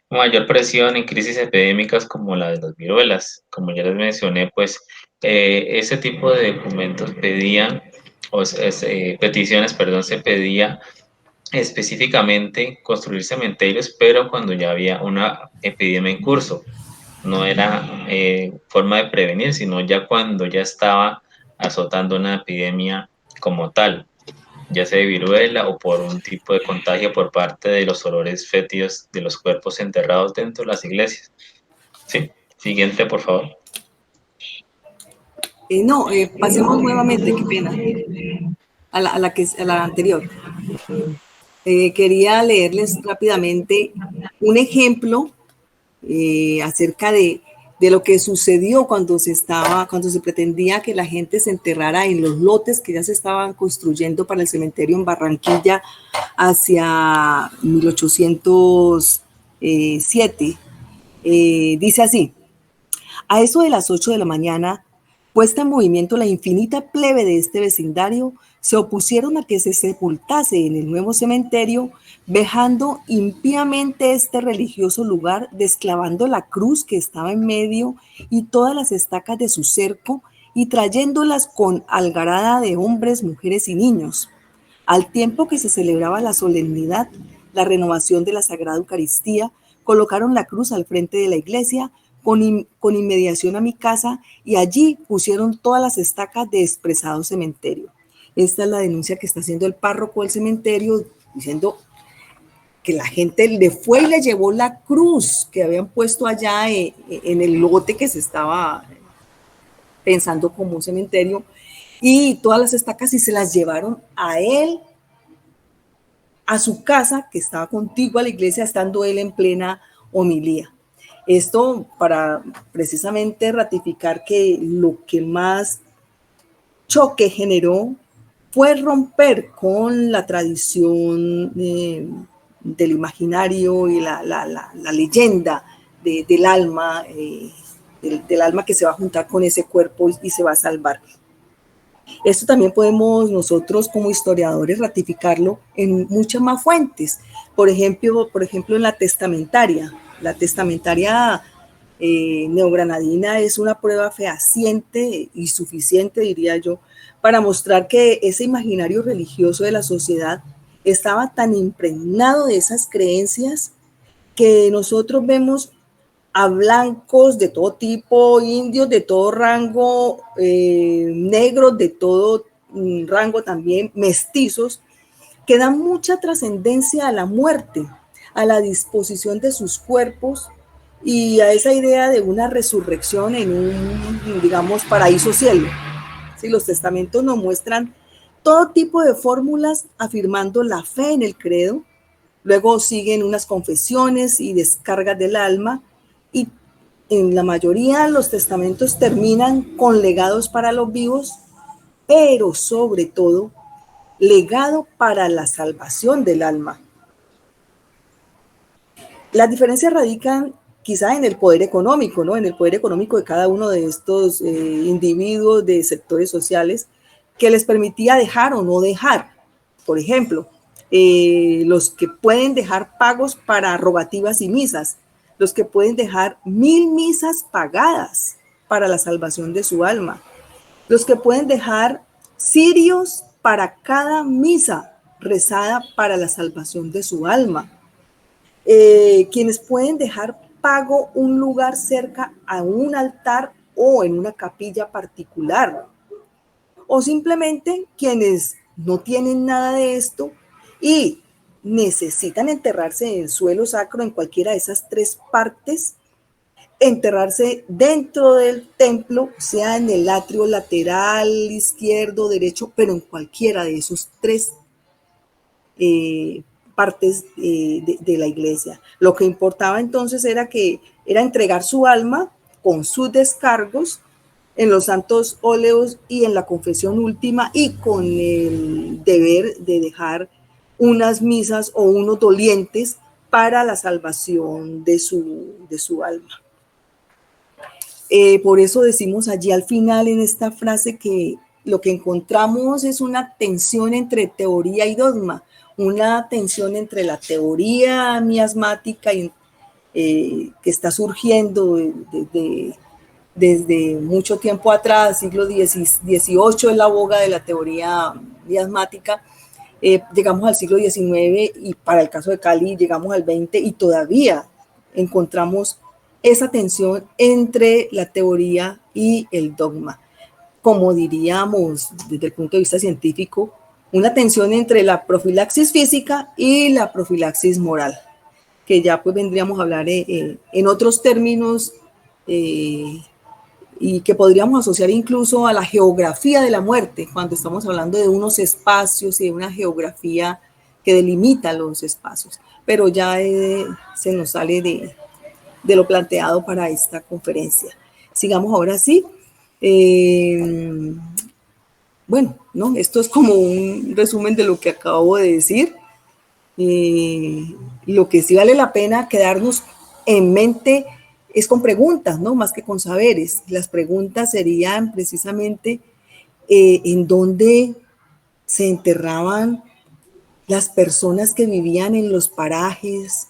mayor presión en crisis epidémicas como la de las viruelas. Como ya les mencioné, pues ese tipo de documentos peticiones, perdón, se pedía específicamente construir cementerios, pero cuando ya había una epidemia en curso. No era forma de prevenir, sino ya cuando ya estaba azotando una epidemia como tal, ya sea de viruela o por un tipo de contagio por parte de los olores fétidos de los cuerpos enterrados dentro de las iglesias. Sí, siguiente, por favor. No, pasemos nuevamente, qué pena, a la anterior. Quería leerles rápidamente un ejemplo acerca de lo que sucedió cuando se pretendía que la gente se enterrara en los lotes que ya se estaban construyendo para el cementerio en Barranquilla hacia 1807. Dice así: a eso de las 8 de la mañana, puesta en movimiento la infinita plebe de este vecindario, se opusieron a que se sepultase en el nuevo cementerio, vejando impíamente este religioso lugar, desclavando la cruz que estaba en medio y todas las estacas de su cerco, y trayéndolas con algarada de hombres, mujeres y niños. Al tiempo que se celebraba la solemnidad, la renovación de la Sagrada Eucaristía, colocaron la cruz al frente de la iglesia con inmediación a mi casa y allí pusieron todas las estacas de expresado cementerio. Esta es la denuncia que está haciendo el párroco del cementerio, diciendo que la gente le fue y le llevó la cruz que habían puesto allá en el lote que se estaba pensando como un cementerio, y todas las estacas, y se las llevaron a él, a su casa, que estaba contigua a la iglesia, estando él en plena homilía. Esto para precisamente ratificar que lo que más choque generó fue romper con la tradición del imaginario y la leyenda del alma, del alma que se va a juntar con ese cuerpo y se va a salvar. Esto también podemos nosotros como historiadores ratificarlo en muchas más fuentes. Por ejemplo, en la testamentaria. La testamentaria neogranadina es una prueba fehaciente y suficiente, diría yo, para mostrar que ese imaginario religioso de la sociedad estaba tan impregnado de esas creencias que nosotros vemos a blancos de todo tipo, indios de todo rango, negros de todo rango también, mestizos, que dan mucha trascendencia a la muerte, a la disposición de sus cuerpos y a esa idea de una resurrección en un, digamos, paraíso cielo. Sí, los testamentos nos muestran todo tipo de fórmulas afirmando la fe en el credo, luego siguen unas confesiones y descargas del alma, y en la mayoría los testamentos terminan con legados para los vivos, pero sobre todo legado para la salvación del alma. Las diferencias radican quizá en el poder económico, ¿no? En el poder económico de cada uno de estos individuos de sectores sociales que les permitía dejar o no dejar. Por ejemplo, los que pueden dejar pagos para rogativas y misas, los que pueden dejar 1000 misas pagadas para la salvación de su alma, los que pueden dejar cirios para cada misa rezada para la salvación de su alma, quienes pueden dejar pago un lugar cerca a un altar o en una capilla particular, o simplemente quienes no tienen nada de esto y necesitan enterrarse en suelo sacro en cualquiera de esas tres partes, enterrarse dentro del templo, sea en el atrio lateral, izquierdo, derecho, pero en cualquiera de esos tres partes de la iglesia. Lo que importaba entonces era entregar su alma con sus descargos en los santos óleos y en la confesión última, y con el deber de dejar unas misas o unos dolientes para la salvación de su alma. Por eso decimos allí al final en esta frase que lo que encontramos es una tensión entre teoría y dogma, una tensión entre la teoría miasmática que está surgiendo desde mucho tiempo atrás, siglo XVIII es la boga de la teoría miasmática, llegamos al siglo XIX y para el caso de Cali llegamos al XX y todavía encontramos esa tensión entre la teoría y el dogma. Como diríamos desde el punto de vista científico, una tensión entre la profilaxis física y la profilaxis moral, que ya pues vendríamos a hablar en otros términos y que podríamos asociar incluso a la geografía de la muerte, cuando estamos hablando de unos espacios y de una geografía que delimita los espacios. Pero ya se nos sale de lo planteado para esta conferencia. Sigamos ahora sí. Bueno, ¿no? Esto es como un resumen de lo que acabo de decir. Lo que sí vale la pena quedarnos en mente es con preguntas, ¿no? Más que con saberes. Las preguntas serían precisamente en dónde se enterraban las personas que vivían en los parajes,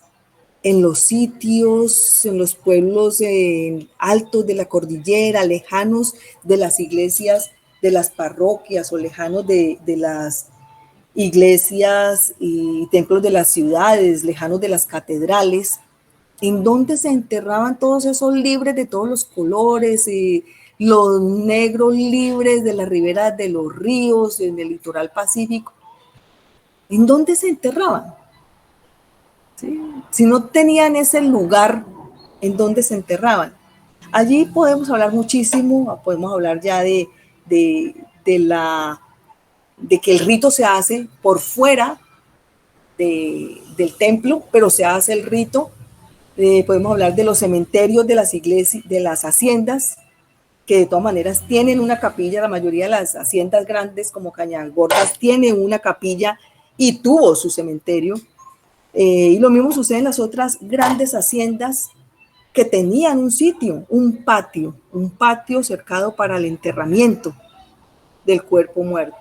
en los sitios, en los pueblos altos de la cordillera, lejanos de las iglesias, de las parroquias o lejanos de las iglesias y templos de las ciudades, lejanos de las catedrales, en donde se enterraban todos esos libres de todos los colores, los negros libres de las riberas de los ríos, en el litoral pacífico. ¿En dónde se enterraban? ¿Sí? Si no tenían ese lugar en donde se enterraban. Allí podemos hablar muchísimo, podemos hablar ya de que el rito se hace por fuera del templo, pero se hace el rito. Podemos hablar de los cementerios de las iglesias, de las haciendas, que de todas maneras tienen una capilla. La mayoría de las haciendas grandes como Cañagordas tienen una capilla y tuvo su cementerio. Y lo mismo sucede en las otras grandes haciendas que tenían un sitio, un patio cercado para el enterramiento del cuerpo muerto.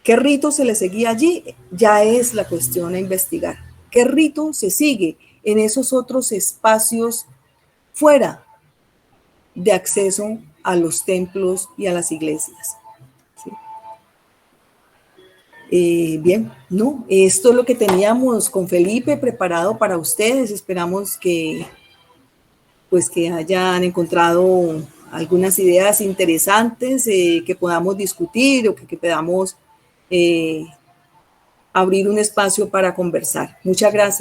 ¿Qué rito se le seguía allí? Ya es la cuestión a investigar. ¿Qué rito se sigue en esos otros espacios fuera de acceso a los templos y a las iglesias? ¿Sí? Bien, no, esto es lo que teníamos con Felipe preparado para ustedes. Esperamos que hayan encontrado algunas ideas interesantes que podamos discutir o que podamos abrir un espacio para conversar. Muchas gracias.